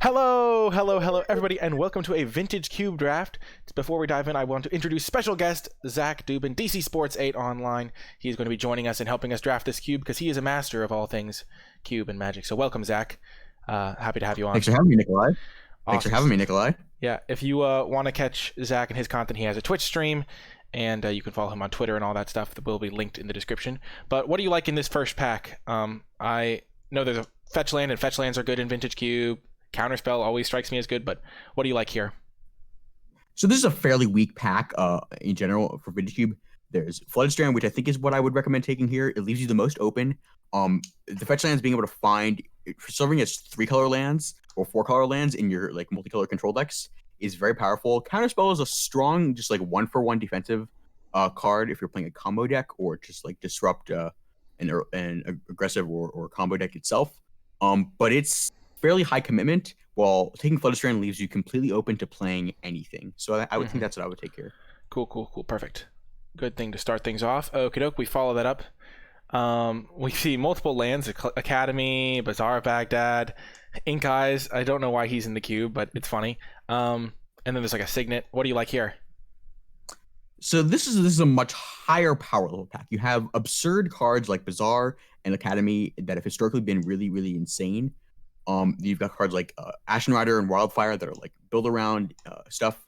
Hello, everybody, and welcome to a Vintage Cube draft. Before we dive in, I want to introduce special guest Zach Dubin, DCSports8 online. He is going to be joining us and helping us draft this cube because he is a master of all things cube and Magic. So welcome, Zach. Happy to have you on. Thanks for having me, Nikolai. Awesome. Thanks for having me, Nikolai. Yeah, if you want to catch Zach and his content, he has a Twitch stream, and you can follow him on Twitter and all that stuff. That will be linked in the description. But what do you like in this first pack? I know there's a fetch land, and fetch lands are good in Vintage Cube. Counterspell always strikes me as good, but what do you like here? So this is a fairly weak pack in general for Vintage Cube. There's Flooded Strand, which I think is what I would recommend taking here. It leaves you the most open. The fetch lands being able to find, serving as 3-color lands or 4-color lands in your like multicolor control decks is very powerful. Counterspell is a strong, just like 1-for-1 defensive card if you're playing a combo deck or just like disrupt an aggressive or combo deck itself. But it's fairly high commitment, while taking Flooded Strand leaves you completely open to playing anything. So I would think that's what I would take here. Cool. Perfect. Good thing to start things off. Okie doke, we follow that up. We see multiple lands, Academy, Bazaar of Baghdad, Ink Eyes. I don't know why he's in the cube, but it's funny. And then there's like a Signet. What do you like here? So this is a much higher power level pack. You have absurd cards like Bazaar and Academy that have historically been really, really insane. You've got cards like Ashen Rider and Wildfire that are like build around stuff,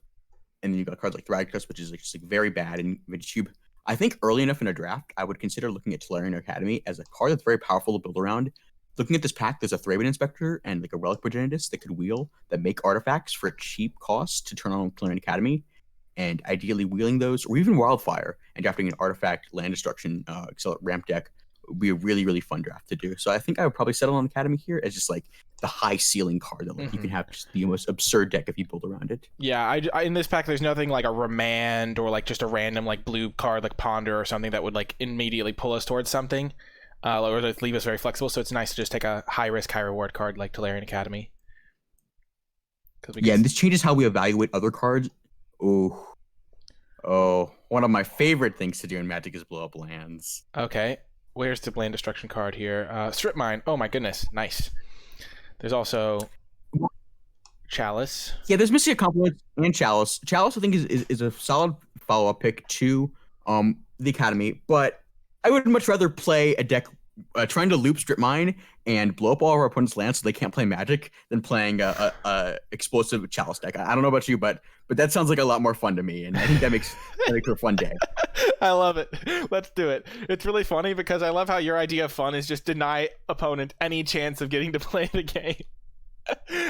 and then you've got cards like Thragtusk, which is like just like very bad in Vintage Cube. I think early enough in a draft, I would consider looking at Tolarian Academy as a card that's very powerful to build around. Looking at this pack, there's a Thraben Inspector and like a Relic Progenitus that could wheel that make artifacts for a cheap cost to turn on Tolarian Academy, and ideally wheeling those, or even Wildfire and drafting an artifact land destruction accelerate ramp deck would be a really, really fun draft to do. So I think I would probably settle on Academy here as just like the high ceiling card that like you can have just the most absurd deck if you build around it. Yeah, I in this pack there's nothing like a Remand or like just a random like blue card like Ponder or something that would like immediately pull us towards something, or just leave us very flexible. So it's nice to just take a high risk, high reward card like Tolarian Academy. And this changes how we evaluate other cards. Oh, one of my favorite things to do in Magic is blow up lands. Okay. Where's the land destruction card here? Strip Mine. Oh my goodness, nice. There's also Chalice. Yeah, there's Mystic Accomplice and Chalice. Chalice, I think, is a solid follow-up pick to the Academy, but I would much rather play a deck trying to loop Strip Mine and blow up all of our opponent's lands so they can't play Magic than playing a explosive Chalice deck. I don't know about you, but that sounds like a lot more fun to me, and I think that makes for a fun day. I love it. Let's do it. It's really funny because I love how your idea of fun is just deny opponent any chance of getting to play the game.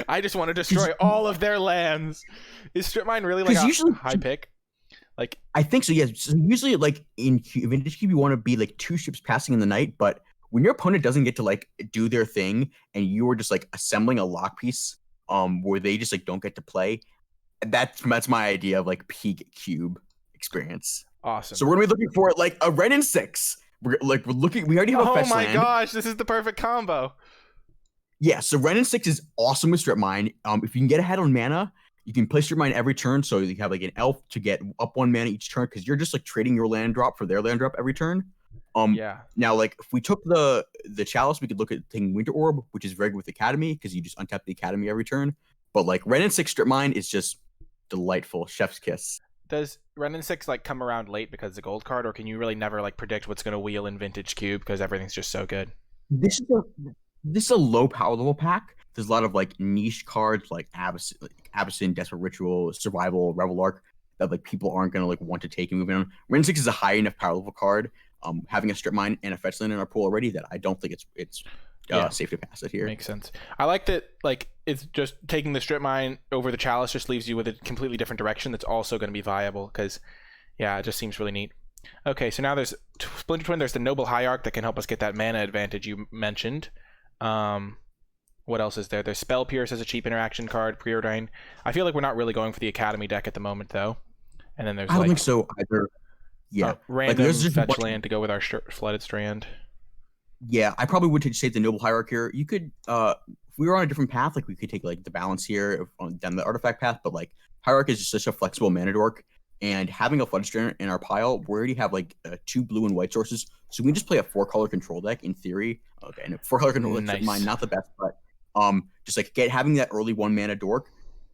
I just want to destroy all of their lands. Is Strip Mine really like a high pick? Like I think so, yes. So usually like in Vintage Cube you want to be like 2 ships passing in the night, but when your opponent doesn't get to like do their thing and you are just like assembling a lock piece where they just like don't get to play, that's my idea of like peak cube experience. Awesome. So we're gonna be looking for like a Ren and 6. We already have a fetch land. Oh my gosh, this is the perfect combo. Yeah, so Ren and 6 is awesome with Strip Mine. If you can get ahead on mana, you can play Strip Mine every turn, so you have like an elf to get up 1 mana each turn because you're just like trading your land drop for their land drop every turn. Yeah. Now, like if we took the Chalice, we could look at taking Winter Orb, which is very good with Academy because you just untap the Academy every turn. But like Ren and 6 Strip Mine is just delightful, chef's kiss. Does Ren and 6 like come around late because it's a gold card, or can you really never like predict what's going to wheel in Vintage Cube because everything's just so good? This is a low power level pack. There's a lot of like niche cards like Abyssin, Desperate Ritual, Survival, Revel Arc that like people aren't gonna like want to take and move in on. Ren 6 is a high enough power level card. Having a Strip Mine and a fetch land in our pool already that I don't think it's safe to pass it here. Makes sense. I like that like it's just taking the Strip Mine over the Chalice just leaves you with a completely different direction that's also going to be viable because it just seems really neat. Okay, so now there's Splinter Twin. There's the Noble Hierarch that can help us get that mana advantage you mentioned. What else is there? There's Spell Pierce as a cheap interaction card, Preordain. I feel like we're not really going for the Academy deck at the moment though. And then there's I don't think so either. Yeah, random like, fetch land to go with our Flooded Strand. Yeah, I probably would say the Noble Hierarch here. You could, if we were on a different path, like we could take like the balance here down the artifact path, but like Hierarch is just such a flexible mana dork, and having a Flooded Strand in our pile, we already have like 2 blue and white sources, so we can just play a 4-color control deck in theory. Okay, and a 4-color control deck, mine not the best, but Just like having that early 1 mana dork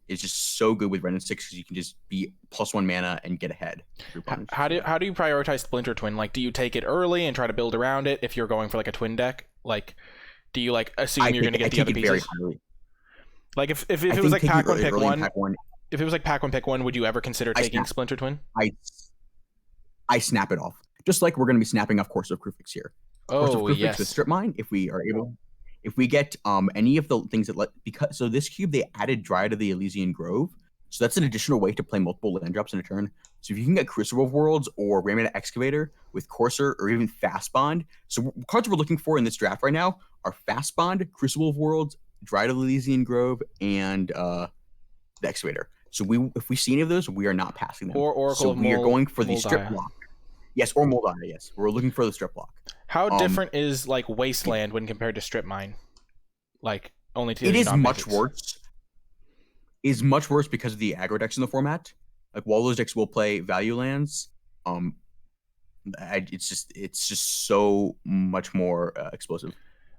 is just so good with Ren and 6 because you can just be +1 mana and get ahead. How do you prioritize Splinter Twin? Like, do you take it early and try to build around it if you're going for like a twin deck? Like, do you like assume you're going to get the other pieces? Very highly. Like if it was like pack one, pick one. If it was like pack one, pick one, would you ever consider taking Splinter Twin? I snap it off. Just like we're going to be snapping off Course of Crufix here. Course of Crufix with Strip Mine, if we are able. If we get any of the things that so this cube they added Dryad of the Elysian Grove, so that's an additional way to play multiple land drops in a turn. So if you can get Crucible of Worlds or Raymana Excavator with Courser or even Fast Bond, so cards we're looking for in this draft right now are Fast Bond, Crucible of Worlds, Dryad of the Elysian Grove, and the Excavator. So if we see any of those, we are not passing them. Or Oracle of we are going for the Strip Block. Yes, or Moldaya, yes. We're looking for the Strip Block. How different is like Wasteland when compared to Strip Mine? Like only two. It is much worse. It is much worse because of the aggro decks in the format. Like while those decks will play value lands, it's just so much more explosive.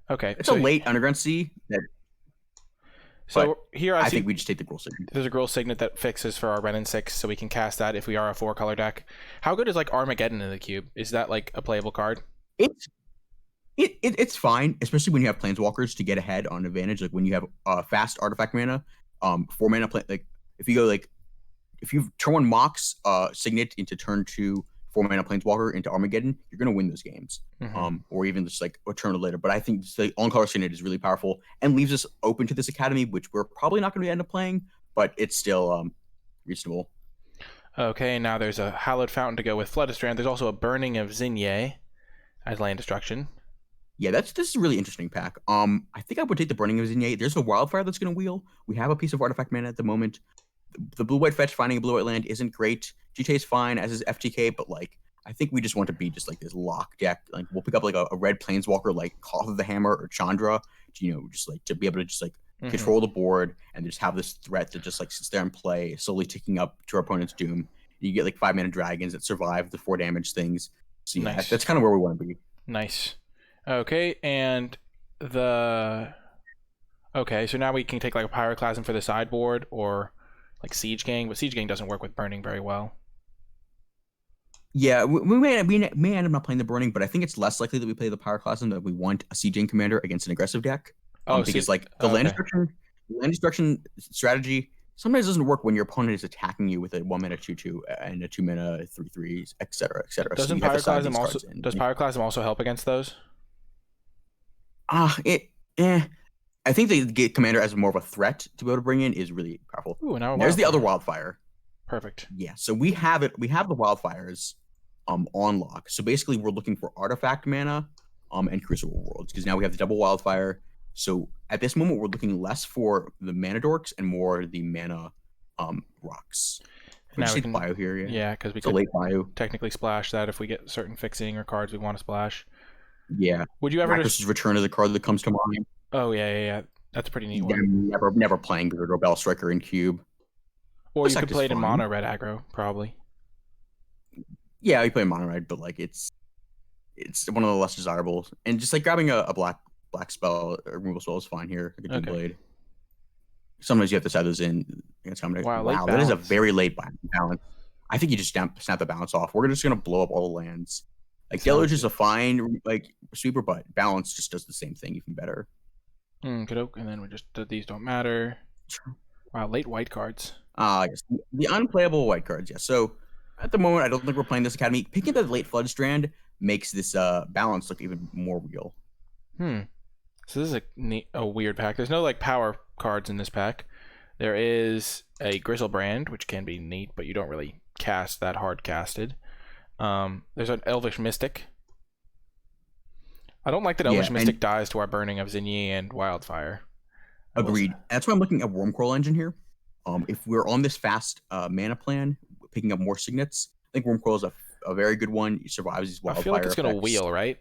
Okay, it's a late Underground Sea. So here I think we just take the Gruul Signet. There's a Gruul Signet that fixes for our Ren and 6, so we can cast that if we are a 4-color deck. How good is like Armageddon in the cube? Is that like a playable card? It's fine, especially when you have Planeswalkers to get ahead on advantage. Like when you have fast artifact mana, 4 mana like if you turn 1 Mox Signet into turn 2 4 mana Planeswalker into Armageddon, you're gonna win those games. Or even just like a turn later. But I think the on-color Signet is really powerful and leaves us open to this Academy, which we're probably not going to end up playing, but it's still reasonable. Okay, now there's a Hallowed Fountain to go with Floodstrand. There's also a Burning of Xingye as land destruction. Yeah, this is a really interesting pack. I think I would take the Burning of Xingye. There's a Wildfire that's going to wheel. We have a piece of artifact mana at the moment. The blue-white fetch finding a blue-white land isn't great. GTA is fine, as is FTK, but like I think we just want to be just like this lock deck. Like we'll pick up like a red Planeswalker like Cough of the Hammer or Chandra, just like to be able to just like control the board and just have this threat that just like sits there and play, slowly ticking up to our opponent's doom. You get like 5 mana dragons that survive the 4 damage things. So yeah, nice. That's kind of where we want to be. Nice. Okay, and so now we can take like a Pyroclasm for the sideboard or like Siege Gang, but Siege Gang doesn't work with Burning very well. Yeah, we may end up not playing the Burning, but I think it's less likely that we play the Pyroclasm that we want a Siege Gang commander against an aggressive deck. Because like the land destruction strategy sometimes doesn't work when your opponent is attacking you with a 1 mana 2/2 and a 2 mana 3/3, etc., etc. Doesn't Pyroclasm also help against those? I think the get commander as more of a threat to be able to bring in is really powerful. Ooh, now there's the other Wildfire. Perfect. Yeah, so we have it. We have the Wildfires on lock. So basically, we're looking for artifact mana and Crucible Worlds because now we have the double Wildfire. So at this moment, we're looking less for the mana dorks and more the mana rocks. Now we can bio here. Yeah, because we could late bio. Technically splash that if we get certain fixing or cards we want to splash. Yeah. Would you ever just Return is a card that comes to mind? Oh yeah. That's a pretty neat one. Never playing Gurgle Bell Striker in cube. Or you could play it in mono red aggro, probably. Yeah, you play mono red, but like it's one of the less desirables. And just like grabbing a black spell or removal spell is fine here. Like a Doom Blade. Sometimes you have to set those in. Wow, that is a very late balance. I think you just snap the balance off. We're just gonna blow up all the lands. Like Deluge is a fine like sweeper, but balance just does the same thing, even better. And then we just these don't matter. Wow, late white cards. Yes, the unplayable white cards. Yeah. So at the moment, I don't think we're playing this Academy. Picking up the late Floodstrand makes this balance look even more real. So this is a weird pack. There's no like power cards in this pack. There is a Grizzlebrand, which can be neat, but you don't really cast that hard casted. There's an Elvish Mystic. I don't like that Elvish Mystic dies to our Burning of Xingye and Wildfire. Agreed. That's why I'm looking at Wormcoil Engine here. If we're on this fast mana plan, picking up more signets, I think Wormcoil is a very good one. He survives these Wildfire I feel like it's going to wheel, right?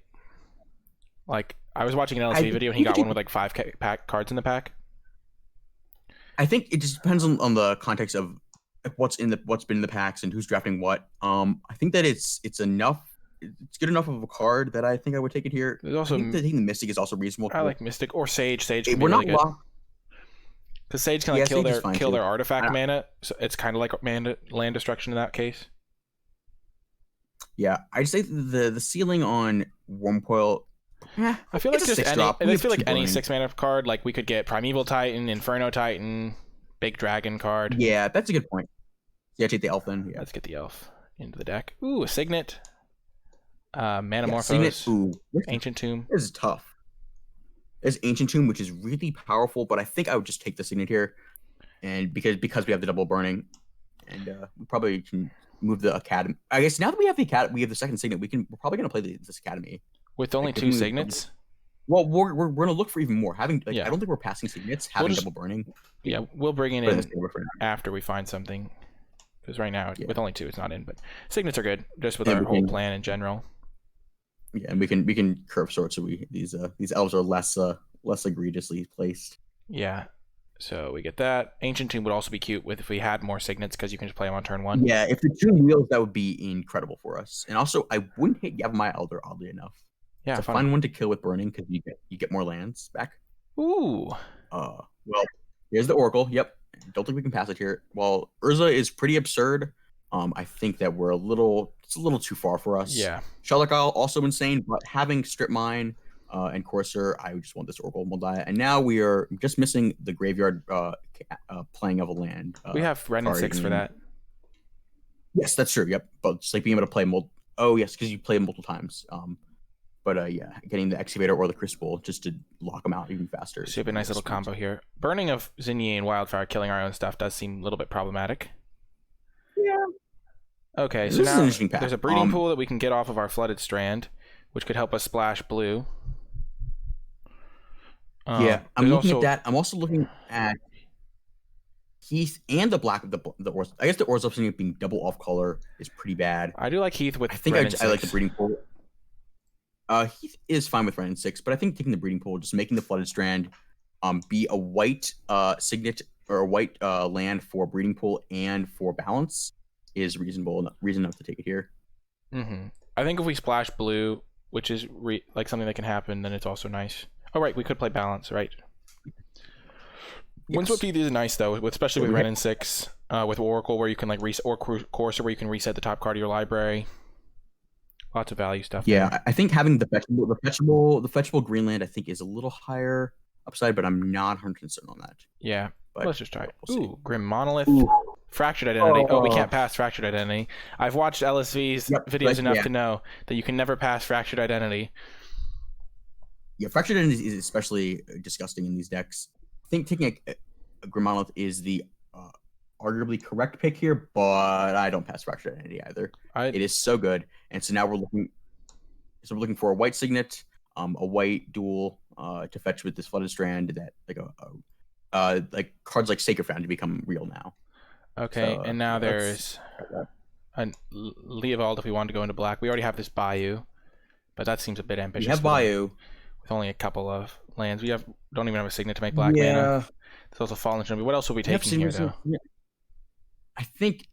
Like, I was watching an LSV video and he got one with like 5 pack cards in the pack. I think it just depends on the context of what's been in the packs and who's drafting what. I think that it's enough. It's good enough of a card that I think I would take it here. There's also, I think taking the Mystic is also reasonable. I like Mystic or Sage. Sage can we're be really not good. Because Sage can like Yeah, kill Sage is their fine, too. artifact I- mana, so it's kind of like land destruction in that case. Yeah, I'd say the ceiling on Wormcoil. I feel It's like a just 6-drop. I We have feel like 2 any burning. 6-mana card, like we could get Primeval Titan, Inferno Titan, Big Dragon card. Yeah, that's a good point. Yeah, take the elf then. Yeah. Let's get the elf into the deck. Ooh, a Signet. Manamorphose. Yeah, Signet. Ooh, Ancient Tomb. this is tough. There's Ancient Tomb, which is really powerful, but I think I would just take the Signet here, and because we have the double burning, and we probably can move the Academy. I guess now that we have the Academy, we have the second Signet. We're probably gonna play this Academy With only Like, 2 Signets? Well, we're gonna look for even more. Having Yeah. I don't think we're passing Signets. Having just- double burning. Yeah, we'll bring it But in that's for now. after we find something. Because right now, Yeah. with only 2, it's not in. But Signets are good, just with Yeah, our we whole can- plan in general. Yeah, and we can curve sort so these elves are less egregiously placed. Yeah. So we get that. Ancient Tomb would also be cute with if we had more Signets, because you can just play them on turn 1. Yeah, if the 2 wheels, that would be incredible for us. And also, I wouldn't hate Yavimaya Elder, oddly enough. Yeah, It's a fun one to kill with burning because you get more lands back. Ooh. Well, here's the Oracle. Yep, don't think we can pass it here. Well, Urza is pretty absurd. I think that it's a little too far for us. Yeah. Shellock Isle also insane, but having Strip Mine and Courser, I just want this Oracle Moldiah. And now we are just missing the graveyard playing of a land. We have Ren and card 6 for in- that. Yes, that's true. Yep, but just like being able to play Oh yes, because you play multiple times. But yeah, getting the Excavator or the Crucible just to lock them out even faster. So you have a nice little combo here. Burning of Zinni and Wildfire, killing our own stuff, does seem a little bit problematic. Yeah. Okay, so This is an now interesting pack. there's a breeding pool that we can get off of our Flooded Strand, which could help us splash blue. Yeah, I'm there's looking also- at that. I'm also looking at Heath and the black. The Ors. I guess the Orzhov Signet being double off color is pretty bad. I do like Heath with I think Ren and I like the 6. breeding pool. Heath is fine with Ren and 6, but I think taking the breeding pool, just making the Flooded Strand, be a white Signet or a white land for breeding pool and for balance is reason enough to take it here. Mm-hmm. I think if we splash blue, which is like something that can happen, then it's also nice. Oh right, we could play balance, right? Yes. Windswept Heath is nice though, especially with we Ren and 6, with Oracle where you can like reset, or Courser where you can reset the top card of your library. Lots of value stuff. Yeah, there. I think having the fetchable Greenland, I think, is a little higher upside, but I'm not 100% on that. Yeah. But Let's just try it. we'll see. Ooh, Grim Monolith. Ooh. Fractured Identity. Oh, we Oh. can't pass Fractured Identity. I've watched LSV's Yep, videos like, enough yeah. to know that you can never pass Fractured Identity. Yeah, Fractured End is especially disgusting in these decks. I think taking a Grim Monolith is the arguably correct pick here, but I don't pass Fractured Identity either. It is so good, and so now we're looking for a white Signet, a white dual to fetch with this Flooded Strand that like cards like Sacred Fountain to become real now. Okay, So, and now let's- there's a Leovold if we wanted to go into black. We already have this Bayou, but that seems a bit ambitious. We have Bayou. with only a couple of lands. We don't even have a Signet to make black mana. There's also Fallen Shinobi. What else will we We have taking here Signets- though? yeah. I think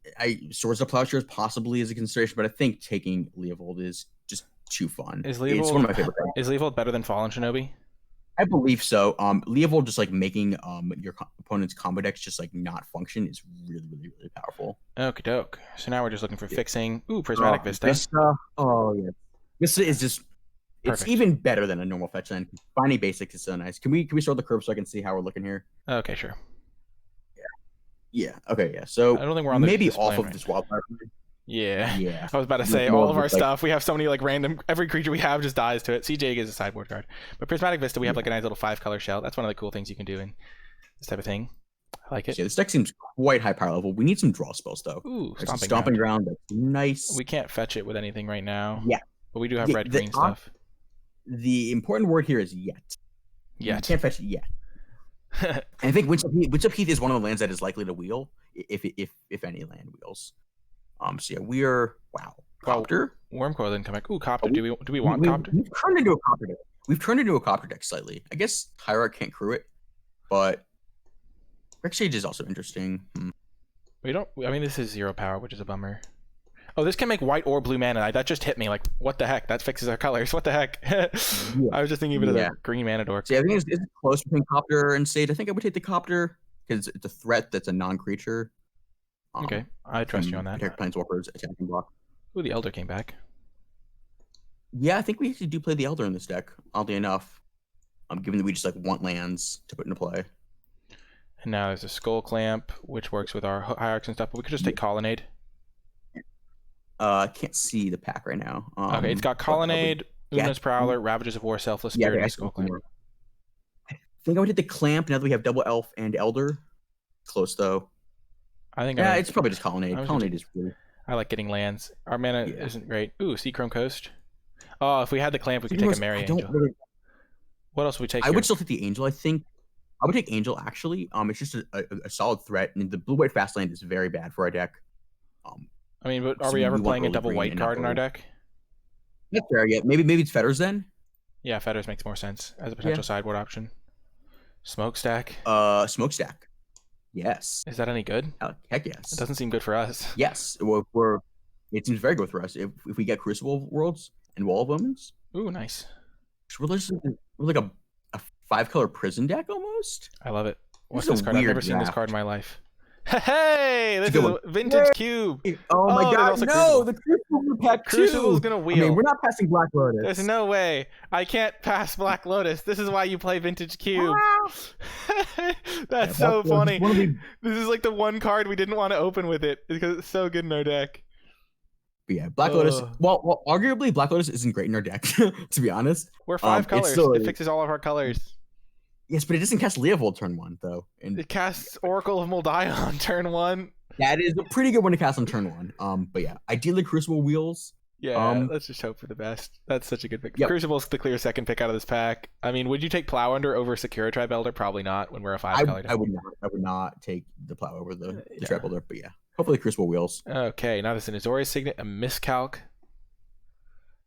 Swords of Plowshares possibly is a consideration, but I think taking Leovold is just too fun. Is It's one of my Leovold favorite things. is Leovold better than Fallen Shinobi? I believe so. Leovold just like making your opponent's combo decks just like not function is really, really, really powerful. Okie doke. So now we're just looking for fixing. Ooh, Prismatic Vista. Oh yeah. Vista is just Perfect. it's even better than a normal fetch land. Finding basics is so nice. Can we start the curve so I can see how we're looking here? Okay, sure. Yeah. Okay. Yeah. So I don't think we're on the maybe this off plan of right this now. wildfire. Yeah. Yeah. I was about to say More all of our just, like- stuff. We have so many like random. Every creature we have just dies to it. CJ is a sideboard card, but Prismatic Vista we have like a nice little 5-color shell. That's one of the cool things you can do in this type of thing. I like it. Yeah, this deck seems quite high power level. We need some draw spells though. Ooh, There's some stomping ground. ground. That's nice. We can't fetch it with anything right now. Yeah. But we do have Yeah, red the green stuff. The important word here is yet. You Yet. can't fetch it yet. And I think Windswept Heath is one of the lands that is likely to wheel, if any land wheels. So yeah, we are Wow. Copter. Wormcoil didn't come back. Ooh, Copter. Do we want Copter? We've turned into a Copter deck. We've turned into a Copter deck slightly. I guess Hierarch can't crew it, but Rex Sage is also interesting. We don't. I mean, this is 0 power, which is a bummer. Oh, this can make white or blue mana. That just hit me. Like, what the heck? That fixes our colors. What the heck? I was just thinking of it as Yeah. a green mana dork. So yeah, I think it's close between Copter and Sage. I think I would take the Copter. because it's a threat that's a non-creature. Okay, I trust you on that. Protect planeswalkers, attacking block. Ooh, the Elder came back. Yeah, I think we actually do play the Elder in this deck, oddly enough. Given that we just like want lands to put into play. And now there's a Skull Clamp, which works with our hierarchs and stuff, but we could just take Colonnade. I can't see the pack right now. Okay, it's got Colonnade, Una's Prowler, Ravages of War, Selfless Spirit, and Skull Clamp. I think I would hit the Clamp now that we have double Elf and Elder. Close though. I think it's probably just Colonnade. Colonnade is really... I like getting lands. Our mana isn't great. Ooh, Seachrome Coast. Oh, if we had the Clamp, we could take a Merry Angel. What else would we take? I would still take the Angel. I think I would take Angel actually. It's just a solid threat, and the blue-white fast land is very bad for our deck. I mean, but are we ever playing a double white card in our deck? That's fair. Yeah, maybe it's Fetters then. Yeah, Fetters makes more sense as a potential sideboard option. Smokestack. Smokestack. Yes. Is that any good? Heck yes. It doesn't seem good for us. Yes. It seems very good for us. If we get Crucible Worlds and Wall of Omens. Ooh, nice. We're like a 5-color prison deck almost. I love it. What's this card? I've never seen this card in my life. Hey, this is a vintage cube. Oh my god, no, the Crucible pack too. Crucible's gonna wheel. I mean, we're not passing Black Lotus. There's no way. I can't pass Black Lotus. This is why you play vintage cube. That's so funny. This is like the one card we didn't want to open with it because it's so good in our deck. But yeah, Black Lotus. Well, arguably Black Lotus isn't great in our deck, to be honest. We're 5 colors. It fixes all of our colors. Yes, but it doesn't cast Leovold turn 1 though. And it casts Oracle of Moldiah on turn 1. That is a pretty good one to cast on turn 1. But yeah, ideally Crucible Wheels. Yeah, let's just hope for the best. That's such a good pick. Yep. Crucible's the clear second pick out of this pack. I mean, would you take Plow Under over Secura Tribe Elder? Probably not when we're a 5-color deck. I would not take the Plow over the Tribe Elder, but yeah. Hopefully Crucible Wheels. Okay, now there's an Azorius Signet, a Miscalc.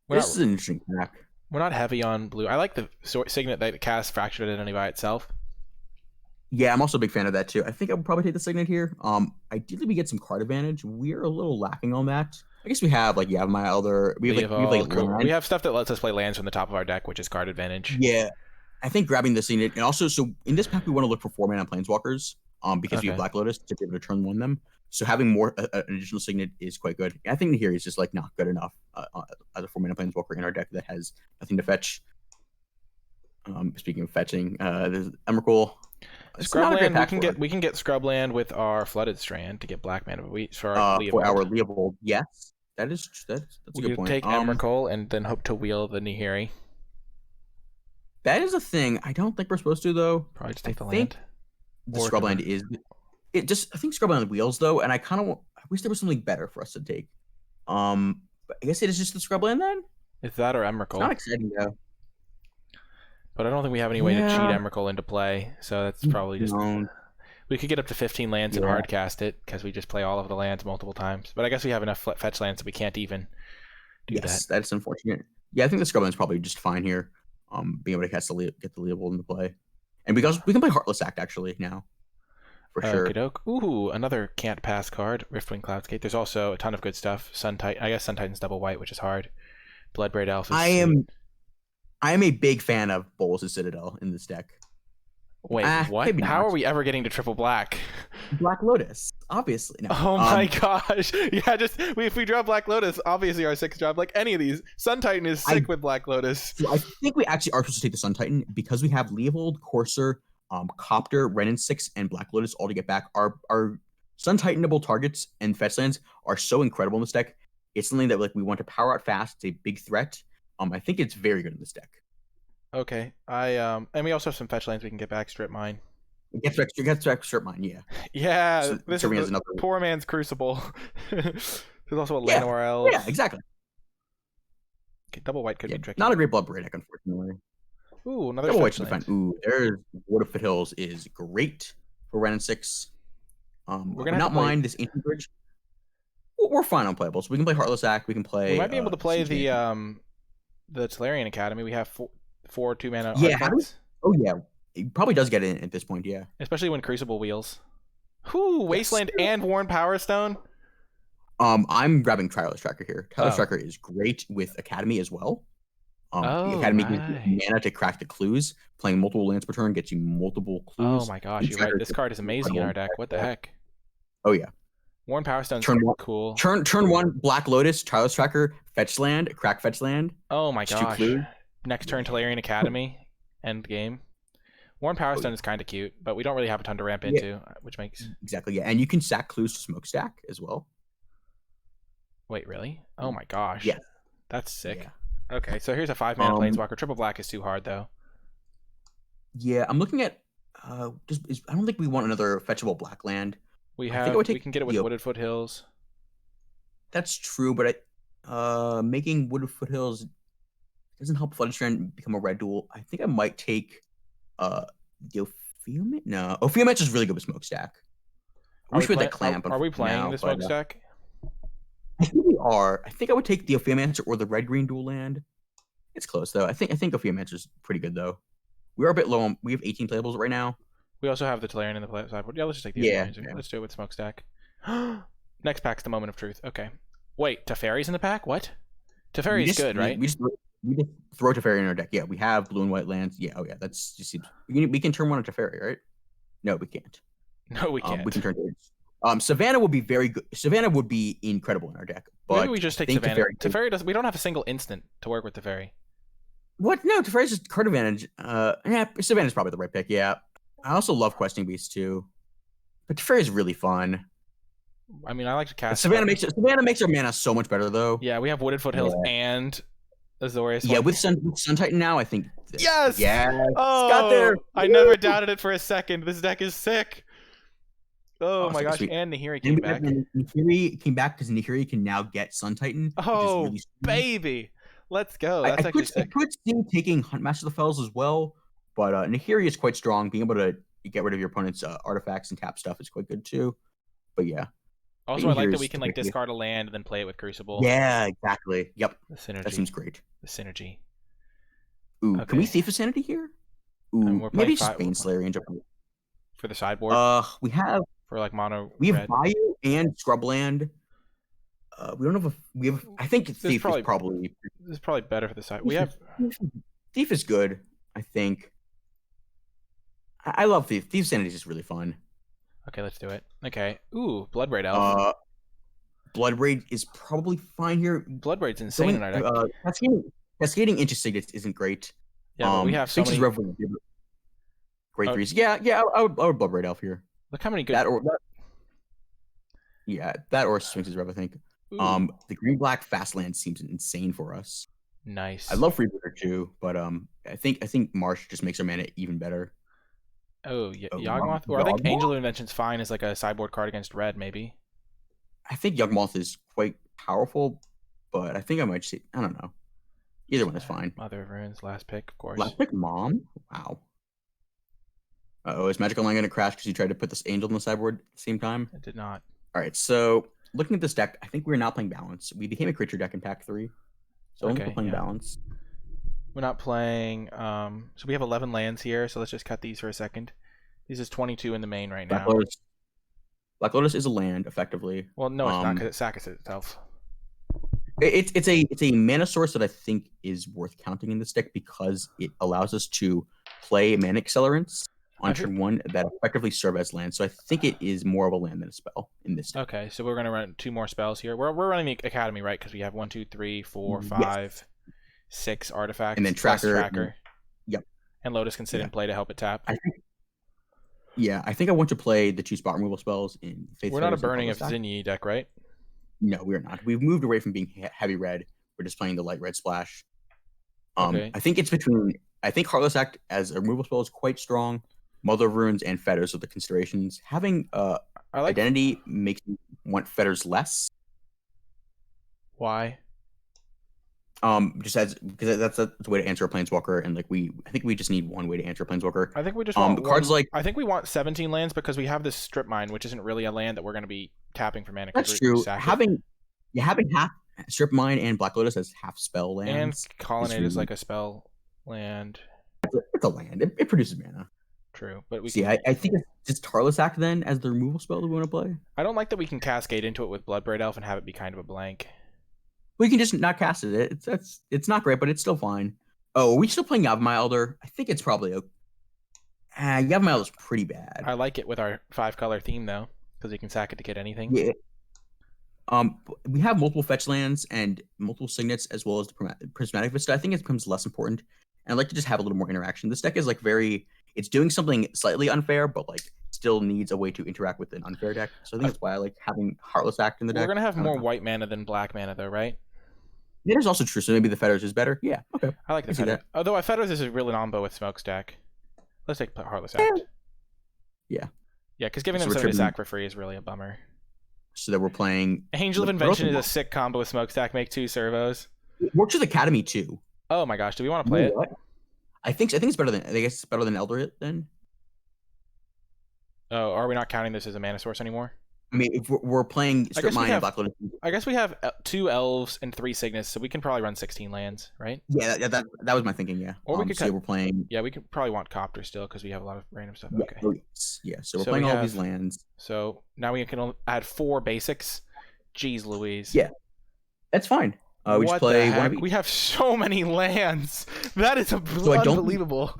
This is an interesting pack. We're not heavy on blue. I like the Signet that casts Fractured Identity by itself. Yeah, I'm also a big fan of that too. I think I would probably take the Signet here. Ideally we get some card advantage. We're a little lacking on that. I guess we have like my Elder. We have stuff that lets us play lands from the top of our deck, which is card advantage. Yeah, I think grabbing the Signet, and also so in this pack we want to look for 4-mana Planeswalkers. Because we have Black Lotus to be able to turn 1 them. So having more an additional Signet is quite good. I think here is just like not good enough as a 4-mana Planeswalker in our deck that has nothing to fetch. Speaking of fetching, there's Emrakul. Scrubland. We can get Scrubland with our Flooded Strand to get black mana. For our Leovold. Yes, that's a good point. Take Emrakul and then hope to wheel the Nihiri. That is a thing. I don't think we're supposed to though. Probably just take the land. The Scrubland is it. I think Scrubland wheels though, and I wish there was something better for us to take. But I guess it is just the Scrubland then. Is that or Emrakul? It's not exciting though. But I don't think we have any way to cheat Emrakul into play, so that's probably just. We could get up to 15 lands and hard cast it because we just play all of the lands multiple times. But I guess we have enough fetch lands that we can't even do that. Yes, that's unfortunate. Yeah, I think the Scrubland's probably just fine here. Being able to cast get the Leovold into play. And because we can play Heartless Act actually now, for sure. Okey-doke. Ooh, another can't pass card. Riftwing Cloudscape. There's also a ton of good stuff. Sun Titan. I guess Sun Titan's double white, which is hard. Bloodbraid Elf. I am a big fan of Bolas' Citadel in this deck. Wait, what? How are we ever getting to triple black? Black Lotus, obviously. No. Oh my gosh! Yeah, if we draw Black Lotus, obviously our 6th job, like any of these. Sun Titan is sick with Black Lotus. I think we actually are supposed to take the Sun Titan because we have Leovold, Courser, Copter, Renin 6, and Black Lotus all to get back. Our Sun Titanable targets and fetch lands are so incredible in this deck. It's something that we want to power out fast. It's a big threat. I think it's very good in this deck. Okay, and we also have some fetch lands we can get back. Strip Mine. Get back Strip Mine, yeah. Yeah, so, this is another poor man's Crucible. There's also a Llanowar Elves. Yeah, exactly. Okay, double white could be tricky. Not a great Bloodbraid deck, unfortunately. Ooh, another double white fine. Ooh, there's Wood of Foothills is great for Renin 6. We're gonna not mind this Ancient Bridge. We're fine on playables. We can play Heartless Act. We can play. We might be able to play the Tolarian Academy. We have four 2-mana. Oh yeah, it probably does get in at this point. Yeah, especially when Crucible wheels. Wasteland and Worn Power Stone. I'm grabbing Tireless Tracker here. Tireless Tracker is great with Academy as well. The Oh, Academy gives right. you mana to crack the clues. Playing multiple lands per turn gets you multiple clues. Oh my gosh, you're right. This card is amazing in our deck. What the heck? Oh yeah. Worn Power Stone's Turn one. cool. Turn one. Black Lotus, Tireless Tracker, fetch land, crack fetch land. Oh my It's 2 gosh. clues. Next turn, Tolarian Academy. End game. Worn Power Stone is kind of cute, but we don't really have a ton to ramp into, which makes... Exactly, yeah. And you can sack clues to Smokestack as well. Wait, really? Oh my gosh. Yeah. That's sick. Yeah. Okay, so here's a 5-mana Planeswalker. Triple black is too hard, though. Yeah, I'm looking at... I don't think we want another fetchable black land. We can get it with Wooded Foothills. That's true, but making Wooded Foothills doesn't help Flooded Strand become a red duel. I think I might take the Ophiomage. No, Ophiomage is really good with Smokestack. I wish we had that clamp. Are we playing the Smokestack? I think we are. I think I would take the Ophiomage or the red-green dual land. It's close though. I think Ophiomage is pretty good though. We are a bit low on. We have 18 playables right now. We also have the Tolarian in the sideboard. Yeah, let's just take the Ophiomage. Let's do it with Smokestack. Next pack's the Moment of Truth. Okay. Wait, Teferi's in the pack? What? Teferi's good, right? We just throw Teferi in our deck. Yeah, we have blue and white lands. Yeah, oh yeah, that's just seems. We can turn one on Teferi, right? No, we can't. No, we can't. We can turn two. Savannah would be very good. Savannah would be incredible in our deck. But maybe we just take Savannah. Teferi does. We don't have a single instant to work with Teferi. What? No, Teferi's just card advantage. Yeah, Savannah's probably the right pick. Yeah, I also love Questing Beast too, but Teferi is really fun. I mean, I like to cast. Savannah makes our mana so much better though. Yeah, we have Wooded Foothills and Azorius. Yeah, with Sun Titan now, I think. Yes. Yeah. Oh, got there. I never doubted it for a second. This deck is sick. Oh my gosh! Sweet. And Nahiri came back. Nahiri came back because Nahiri can now get Sun Titan. Oh, really baby. Let's go. That's actually sick. I could see taking Huntmaster of the Fells as well, but Nahiri is quite strong. Being able to get rid of your opponent's artifacts and tap stuff is quite good too. But yeah. Also, I like that we can like discard a land and then play it with Crucible. Yeah, exactly. Yep. The synergy. That seems great. The synergy. Ooh, okay. Can we Thief of Sanity here? Ooh, maybe just Baneslayer range up for the sideboard. We have for like mono. We have Bayou and Scrubland. We don't have we have. I think Thief is probably. This is probably better for the side. We have Thief is good. I think. I love Thief. Thief of Sanity is just really fun. Okay, let's do it. Okay. Ooh, Bloodbraid Elf. Bloodbraid is probably fine here. Bloodbraid's insane in our deck. Cascading Interesting isn't great. Yeah, but we have so many... Great threes. Yeah, I would Bloodbraid Elf here. Look how many good... that or Sphinx's Rev, I think. Ooh. The green-black fast land seems insane for us. Nice. I love Freebooter too, but I think Marsh just makes our mana even better. Oh, yeah, Yawgmoth? Or I think Angel of Invention's fine as like a sideboard card against red, maybe. I think Yawgmoth is quite powerful, but I think I might just... I don't know. Either one is fine. Mother of Runes, last pick, of course. Last pick, Mom? Wow. Uh-oh, is Magic Online going to crash because you tried to put this Angel on the sideboard at the same time? It did not. All right, so looking at this deck, I think we're not playing Balance. We became a creature deck in pack 3. So we're playing Balance. We're not playing... So we have 11 lands here, so let's just cut these for a second. This is 22 in the main right now. Black Lotus is a land, effectively. Well, no, it's not because it sacrifices itself. It's a mana source that I think is worth counting in this deck because it allows us to play mana accelerants on turn 1 that effectively serve as land. So I think it is more of a land than a spell in this deck. Okay, so we're going to run 2 more spells here. We're running the Academy, right? Because we have 1, 2, 3, 4, 5, 6 artifacts. And then Tracker. Yep. And Lotus can sit in play to help it tap. I think I want to play the 2 spot removal spells in Faith. We're not a Burning of Zinyi deck, right? No, we're not. We've moved away from being heavy red. We're just playing the light red splash. I think it's between... I think Heartless Act as a removal spell is quite strong. Mother of Runes and Fetters are the considerations. Having Identity makes me want Fetters less. Why? Because that's a way to answer a Planeswalker, and I think we just need one way to answer a Planeswalker. I think we just want I think we want 17 lands because we have this Strip Mine, which isn't really a land that we're going to be tapping for mana. That's true. Having half Strip Mine and Black Lotus as half spell lands, and Colonnade is like a spell land. It's a land. It produces mana. True, but we see. I think it's just Tarless Act then as the removal spell that we want to play. I don't like that we can cascade into it with Bloodbraid Elf and have it be kind of a blank. We can just not cast it. It's not great, but it's still fine. Oh, are we still playing Yavimaya Elder? I think it's probably okay. Yavimaya Elder's pretty bad. I like it with our 5-color theme though, because you can sack it to get anything. Yeah. We have multiple fetch lands and multiple signets as well as the prismatic vista. I think it becomes less important, and I'd like to just have a little more interaction. This deck is like it's doing something slightly unfair, but like still needs a way to interact with an unfair deck. So I think that's why I like having Heartless Act in the deck. We're gonna have more white mana than black mana though, right? That is also true. So maybe the Fetters is better. Yeah. Okay. I like the Fetters. Although Fetters is a real combo with Smokestack. Let's take Heartless Act. Yeah. Yeah, because giving them something to sack for free is really a bummer. So that we're playing Angel of Invention is a sick combo with Smokestack. Make 2 servos. It works with Academy too. Oh my gosh, do we want to play it? I think it's better than it's better than Elder then. Oh, are we not counting this as a mana source anymore? I mean, if we're playing Strip Mine and Black Lotus. I guess we have 2 elves and 3 signets, so we can probably run 16 lands, right? Yeah, that was my thinking. Yeah. Or we could we're playing. Yeah, we could probably want Copter still because we have a lot of random stuff. Yeah, okay. Yeah. So we're playing all these lands. So now we can add 4 basics. Jeez Louise. Yeah, that's fine. We just play one of each. We have so many lands. That is unbelievable.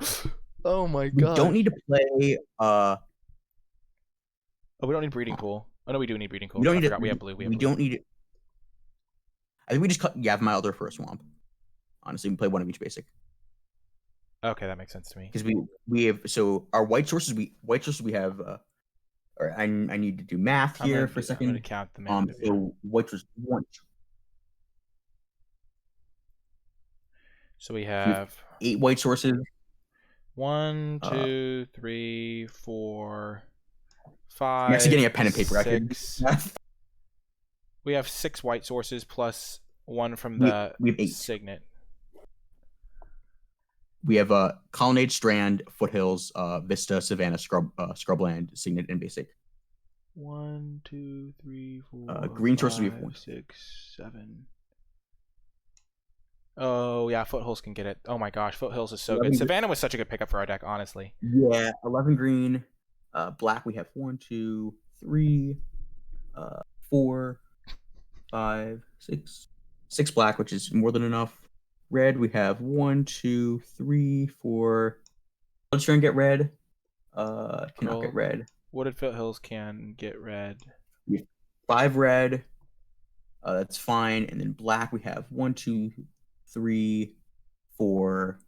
Oh my god. We don't need to play. Oh, we don't need Breeding Pool. Oh no, we do need Breeding Pool. We don't need it. We have blue. We don't need it. I think we just cut Yavimaya Elder for a swamp. Honestly, we play one of each basic. Okay, that makes sense to me. Because we have our white sources. We have. Or I need to do math here for a second. I'm gonna count the mana. So white source 1. So we have 8 white sources. 1, 2, 3, 4, 5. I'm actually getting a pen and paper. 6. We have 6 white sources plus 1 from the we have 8. Signet. We have Colonnade, Strand, Foothills, Vista, Savannah, Scrubland, Signet, and Basic. 1, 2, 3, 4. Green 5, sources we have 1. 6, 7. Oh yeah, Foothills can get it. Oh my gosh, Foothills is so good. Savannah was such a good pickup for our deck, honestly. Yeah, 11 green. Black we have 1, 2, 3, 4, 5, 6. 6 black, which is more than enough. Red we have 1, 2, 3, 4. Let's try and get red. Cannot get red. Wooded Foothills can get red. 5 red. That's fine. And then black we have 1, 2, 3, 4,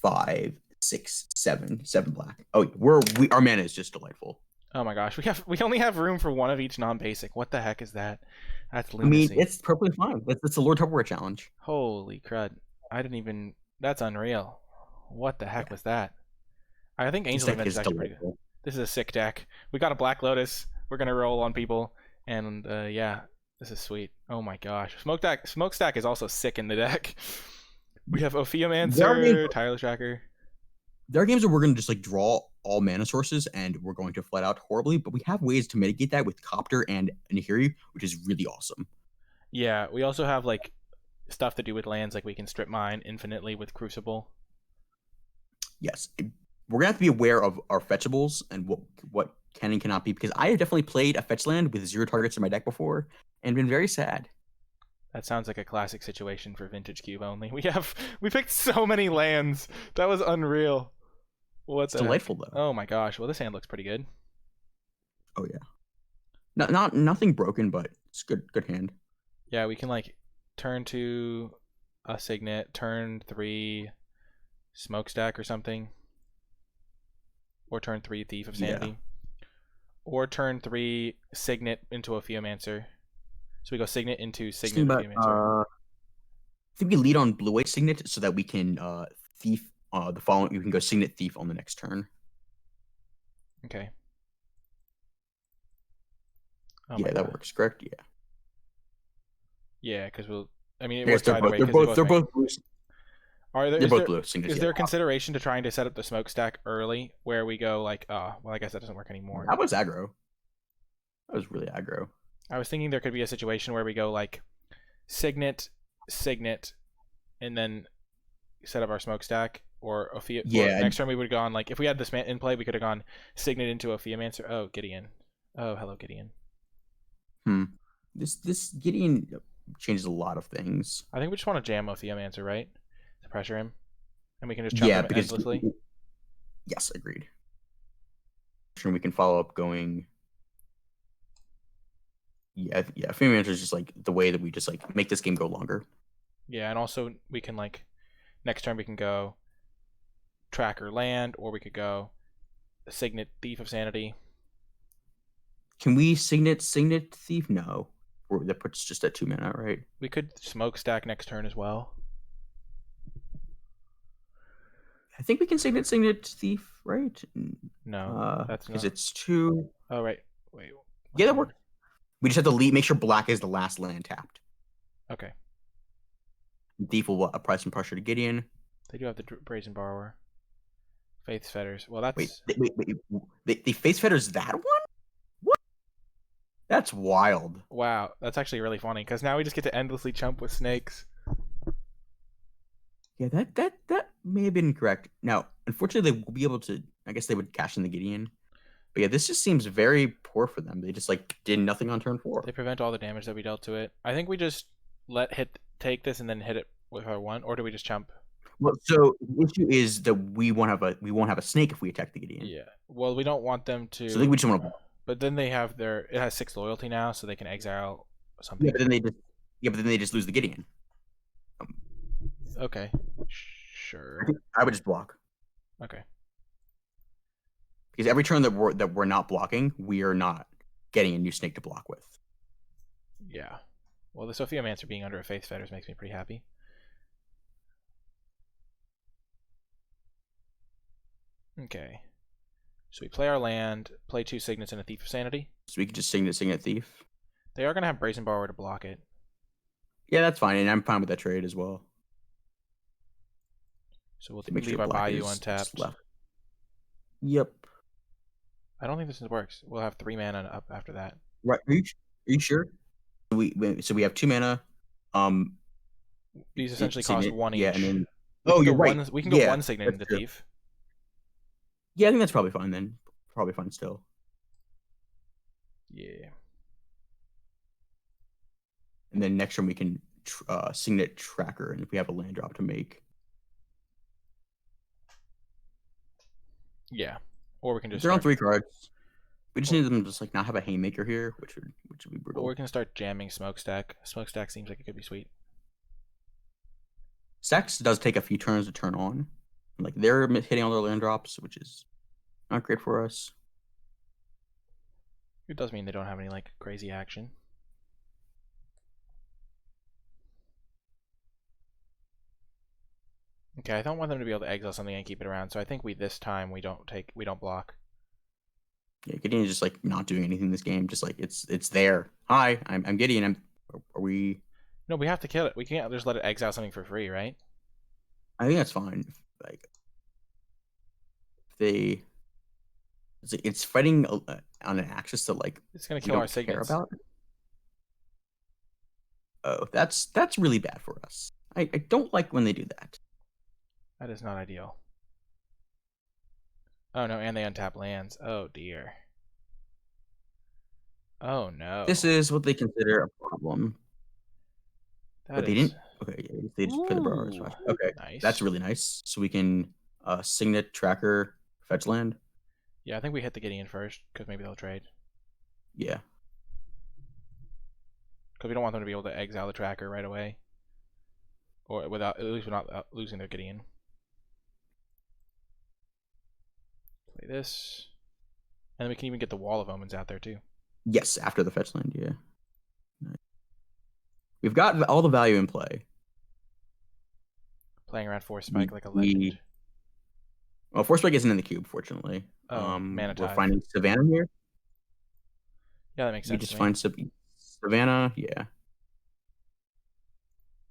5, 6, 7. 7 black. Oh, our mana is just delightful. Oh my gosh, we only have room for 1 of each non-basic. What the heck is that? That's lunacy. I mean, it's perfectly fine. It's the Lord Tupperware challenge. Holy crud! That's unreal. What the heck was that? I think Angel Event is actually pretty good. This is a sick deck. We got a Black Lotus. We're gonna roll on people, and yeah, this is sweet. Oh my gosh, Smokestack is also sick in the deck. We have Ophiomancer, Tireless Tracker. There are games where we're going to just like draw all mana sources and we're going to flat out horribly, but we have ways to mitigate that with Copter and Nahiri, which is really awesome. Yeah, we also have like stuff to do with lands, like we can strip mine infinitely with Crucible. Yes, we're going to have to be aware of our fetchables and what can and cannot be, because I have definitely played a fetch land with 0 targets in my deck before and been very sad. That sounds like a classic situation for Vintage Cube only. We picked so many lands. That was unreal. What's delightful though? Oh my gosh! Well, this hand looks pretty good. Oh yeah, nothing broken, but it's good hand. Yeah, we can like turn 2 a Signet, turn 3 Smokestack or something, or turn 3 Thief of Sanity, or turn 3 Signet into a Ophiomancer. So we go Signet into Signet. I think we lead on blue-white Signet so that we can Thief. The following, you can go Signet Thief on the next turn. Okay. Oh yeah, that works. Correct. Yeah. Yeah, because we'll. I mean, it works either way. They're both blue. They're both blue. Is there consideration to trying to set up the Smokestack early, where we go like, well, I guess that doesn't work anymore. That was aggro. That was really aggro. I was thinking there could be a situation where we go like, Signet, and then set up our Smokestack. Or next turn we would have gone like, if we had this in play, we could have gone Signet into Ophiomancer. Oh, Gideon. Oh, hello, Gideon. This Gideon changes a lot of things. I think we just want to jam Ophiomancer, right? To pressure him. And we can just chump Yeah, him because endlessly. yes, agreed. Sure, we can follow up going. Yeah. Free manager is just like the way that we just like make this game go longer. Yeah, and also we can like next turn we can go tracker land, or we could go Signet Thief of Sanity. Can we Signet Thief? No, that puts just at 2 mana, right? We could smokestack next turn as well. I think we can Signet Thief, right? No, that's because not. it's 2. Oh right, wait. Yeah, that works. We just have to make sure black is the last land tapped. Okay. Thief will apply some pressure to Gideon. They do have the Brazen Borrower. Faith's Fetters. Well, that's... Wait. The Faith's Fetters that one? What? That's wild. Wow, that's actually really funny, because now we just get to endlessly chump with snakes. Yeah, that may have been correct. Now, unfortunately, they will be able to... I guess they would cash in the Gideon. But yeah, this just seems very poor for them. They just, like, did nothing on turn 4. They prevent all the damage that we dealt to it. I think we just take this and then hit it with our 1, or do we just chump? Well, so the issue is that we won't have a snake if we attack the Gideon. Yeah. Well, we don't want them to. So I think we just want to. But then they have it has 6 loyalty now, so they can exile something. Yeah, but then they just lose the Gideon. Okay. Sure. I would just block. Okay. Because every turn that we're not blocking, we are not getting a new snake to block with. Yeah. Well, the Sophiamancer being under a Faith Fetters makes me pretty happy. Okay. So we play our land, play 2 Signets and a Thief of Sanity. So we could just Signet Thief. They are going to have Brazen Borrower to block it. Yeah, that's fine, and I'm fine with that trade as well. So we'll leave our Bayou untapped. Yep. I don't think this works. We'll have 3 mana up after that. Right. Are you sure? So we have 2 mana. These essentially cost 1 each. Yeah, and then you're right. We can go 1 Signet into Thief. Yeah, I think that's probably fine then. Probably fine still. Yeah. And then next turn we can Signet Tracker, and if we have a land drop to make. Yeah. Or we can just. They're on 3 cards. We just need them to just like not have a Haymaker here, which would be brutal. Or we can start jamming Smokestack. Smokestack seems like it could be sweet. Stacks does take a few turns to turn on. Like they're hitting all their land drops, which is not great for us. It does mean they don't have any like crazy action. Okay, I don't want them to be able to exile something and keep it around, so I think this time we don't block. Yeah, Gideon is just like not doing anything in this game. Just like it's there. Hi, I'm Gideon. Are we? No, we have to kill it. We can't just let it exile something for free, right? I think that's fine. Like it's fighting on an axis that like it's gonna kill our Signets. About. Oh, that's really bad for us. I don't like when they do that. That is not ideal. Oh no, and they untap lands. Oh dear. Oh no. This is what they consider a problem. But they didn't. Okay, yeah, they just play the Borrowers. Okay, nice. That's really nice. So we can Signet Tracker fetch land. Yeah, I think we hit the Gideon first because maybe they'll trade. Yeah. Because we don't want them to be able to exile the tracker right away, or at least without losing their Gideon. Play this, and then we can even get the Wall of Omens out there too. Yes, after the fetch land. Yeah. Nice. We've got all the value in play. Playing around Force Spike like a legend. Well, Force Spike isn't in the cube, fortunately. Mana Tithe. We're finding Savannah here. Yeah, that makes sense. We just find Savannah, yeah.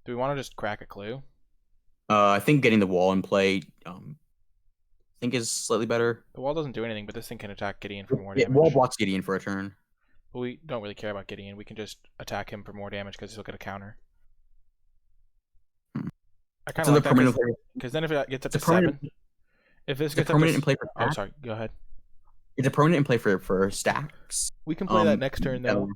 Do we want to just crack a clue? I think getting the wall in play, I think is slightly better. The wall doesn't do anything, but this thing can attack Gideon for more damage. Wall blocks Gideon for a turn. But we don't really care about Gideon. We can just attack him for more damage because he'll get a counter. I kind of like that because then if it gets up to 7, if this gets permanent in play for stacks, sorry, go ahead. It's a permanent in play for stacks. We can play that next turn though.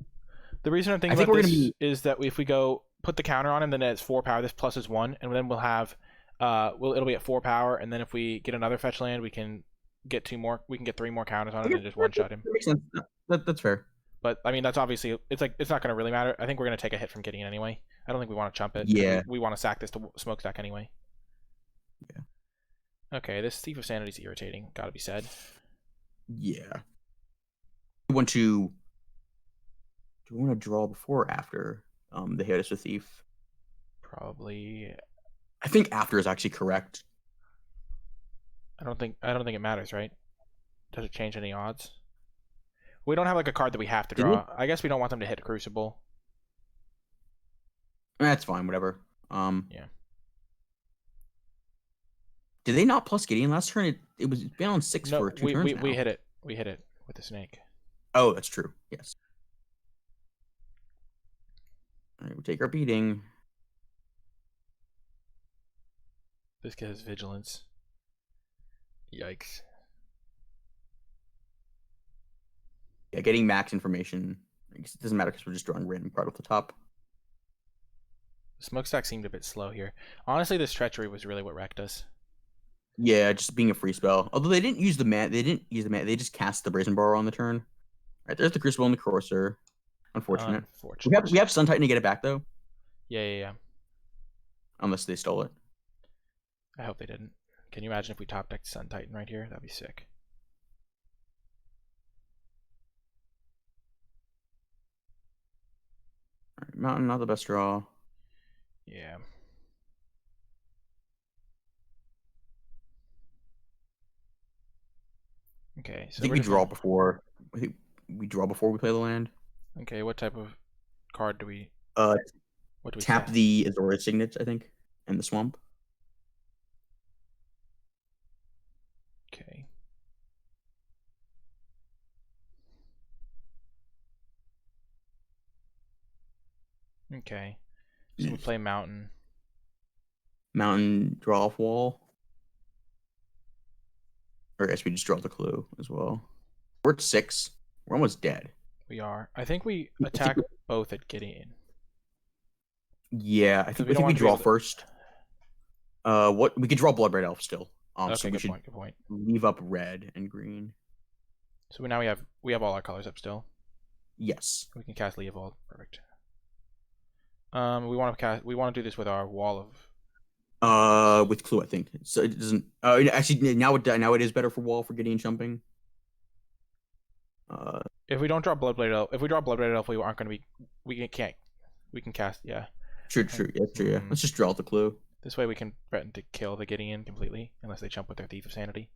The reason I'm thinking about this is that if we go put the counter on him, then it's 4 power. This plus is 1, and then we'll have it'll be at 4 power, and then if we get another fetch land, we can get 2 more. We can get 3 more counters on it and just one shot him. That makes sense. That's fair. But I mean, that's obviously it's not going to really matter. I think we're going to take a hit from Gideon anyway. I don't think we want to chump it. Yeah. We want to sack this to smokestack anyway. Yeah. Okay, this Thief of Sanity is irritating. Gotta be said. Yeah. Do we want to draw before or after they hit us with Thief? Probably. I think after is actually correct. I don't think it matters, right? Does it change any odds? We don't have like a card that we have to draw. I guess we don't want them to hit Crucible. That's fine, whatever. Yeah. Did they not plus Gideon last turn? It was been on 6 for 2 turns now. We hit it. We hit it with the snake. Oh, that's true. Yes. All right, we'll take our beating. This kid has vigilance. Yikes. Yeah, getting max information. I guess it doesn't matter because we're just drawing random card off the top. The smokestack seemed a bit slow here. Honestly, this treachery was really what wrecked us. Yeah, just being a free spell. Although they didn't use the mana. They just cast the Brazen Borrower on the turn. All right, there's the Crucible and the Courser. Unfortunate. We have Sun Titan to get it back though. Yeah. Unless they stole it. I hope they didn't. Can you imagine if we top decked Sun Titan right here? That'd be sick. All right, Mountain, not the best draw. Yeah. Okay, so I think we draw before. I think we draw before we play the land. Okay, what type of card do we? What do we tap say? the Azora Signet, I think, and the Swamp. Okay. Okay. So we play Mountain. Mountain, draw off wall. Or I guess we just draw the clue as well. We're at 6. We're almost dead. We are. I think we attack both at Gideon. Yeah, I think we draw first. What we could draw Bloodbraid Elf still. Okay, so we good should point. Good point. leave up red and green. So now we have all our colors up still. Yes. We can cast Leovold. Perfect. We want to do this with our wall of. With clue, I think. So it doesn't. Actually, now it is better for wall for Gideon jumping. If we don't draw Bloodblade Elf, if we draw Bloodblade Elf, we aren't going to be. We can cast. Yeah. True. Yeah, true. Yeah. Let's just draw the clue. This way we can threaten to kill the Gideon completely, unless they jump with their Thief of Sanity.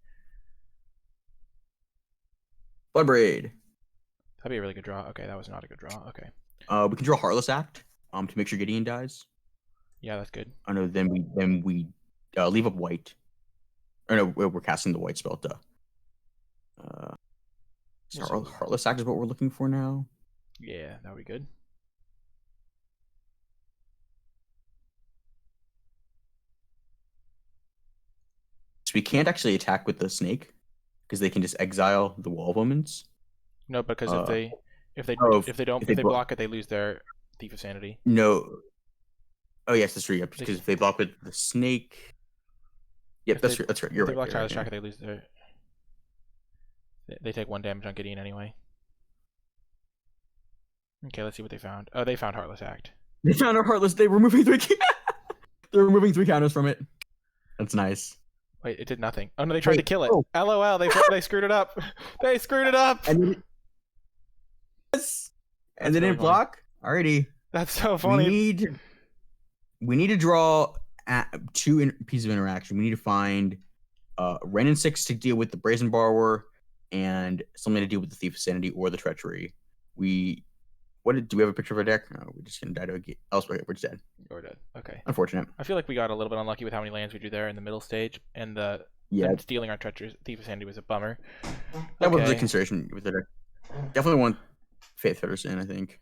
Bloodbraid. That'd be a really good draw. Okay, that was not a good draw. Okay. We can draw Heartless Act. To make sure Gideon dies. Yeah, that's good. Oh no, then we leave up white. Or no, we're casting the white spell. So Heartless Act is what we're looking for now. Yeah, that would be good. So we can't actually attack with the snake because they can just exile the Wall of Omens. No, because if they block it, they lose their Thief of Sanity. No. Oh yes, that's true. Yep. Because if they block with the snake. Yep, that's right. You're right. If they block Tyler's Tracker, they lose their. They take 1 damage on Gideon anyway. Okay, let's see what they found. Oh, they found Heartless Act. They found our Heartless. They're removing 3. They're removing 3 counters from it. That's nice. Wait, it did nothing. Oh no, they tried to kill it. Oh. LOL, they screwed it up. They screwed it up. And they didn't block. Alrighty. That's so funny. We need to draw 2 pieces of interaction. We need to find Ren and 6 to deal with the Brazen Borrower, and something to deal with the Thief of Sanity or the Treachery. Do we have a picture of our deck? No, we're just gonna die to a elsewhere. We're just dead. We're dead. Okay. Unfortunate. I feel like we got a little bit unlucky with how many lands we drew there in the middle stage, and them stealing our Treacherous Thief of Sanity was a bummer. That was the consideration with the deck. Definitely want Faith Fetters in, I think.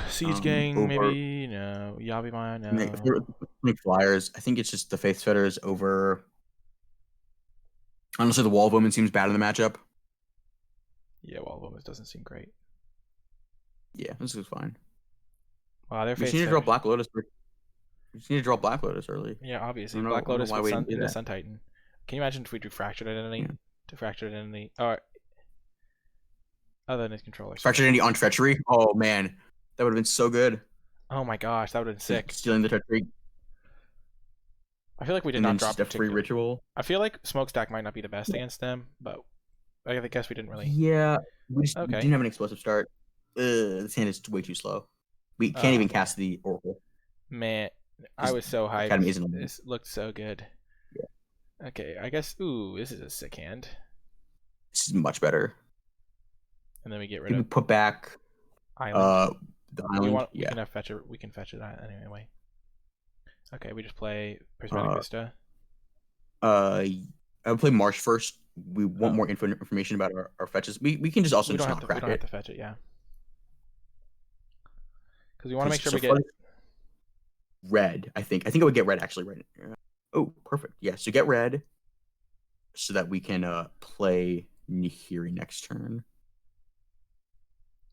Siege Gang, maybe? No. Yabima, no. Make Flyers. I think it's just the Faith Fetters over. Honestly, the Wall of Women seems bad in the matchup. Yeah, Wall of Women doesn't seem great. Yeah, this is fine. Wow, they're We need to draw Black Lotus. We just need to draw Black Lotus early. Yeah, obviously. I Black don't know Lotus why with we Sun, didn't do into that. Sun Titan. Can you imagine if we drew Fractured Identity? Yeah. To Fractured Identity. Oh, other than his controller. Fractured Identity on Treachery. Oh man, that would have been so good. Oh my gosh, that would have been sick. Stealing the Treachery. I feel like we did And not then drop just a free ritual. I feel like Smokestack might not be the best against them, but I guess we didn't really. Yeah, we Okay. didn't have an explosive start. This hand is way too slow. We can't even cast the Oracle. Man, I was so hyped. Academy isn't This looked so good. Yeah. Okay, I guess. Ooh, this is a sick hand. This is much better. And then we get rid We of put back Island. the island. We can have fetch it. We can fetch it anyway. Okay, we just play Prismatic Vista. I would play Marsh first. We want more information about our fetches. We can just also not crack it. We don't have to fetch it, yeah. Because we want to make sure we get red. I think I would get red actually right. Oh, perfect. Yeah, so get red so that we can play Nihiri next turn.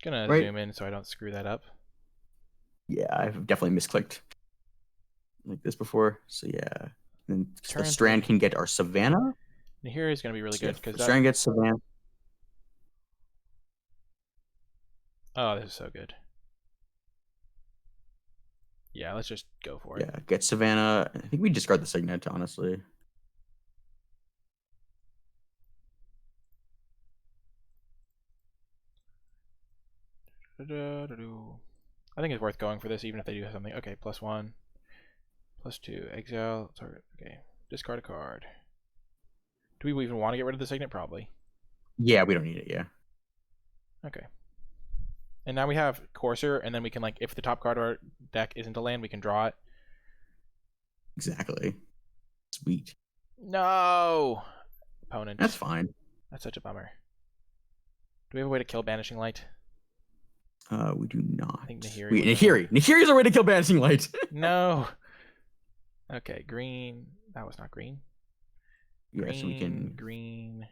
Gonna zoom in so I don't screw that up. Yeah, I've definitely misclicked like this before. So yeah. Then the Strand can get our Savannah. Nihiri is gonna be really good because Strand gets Savannah. Oh, this is so good. Yeah, let's just go for it. Yeah, get Savannah. I think we discard the Signet, honestly. I think it's worth going for this, even if they do have something. Okay, +1, +2, exile. Sorry. Okay, discard a card. Do we even want to get rid of the Signet? Probably. Yeah, we don't need it. Yeah. Okay. And now we have Courser, and then we can, like, if the top card of our deck isn't a land, we can draw it. Exactly. Sweet. No! Opponent. That's fine. That's such a bummer. Do we have a way to kill Banishing Light? We do not. I think Nihiri. Nihiri. Nihiri is a way to kill Banishing Light. No. Okay, green. That was not green. Yeah, so we can green.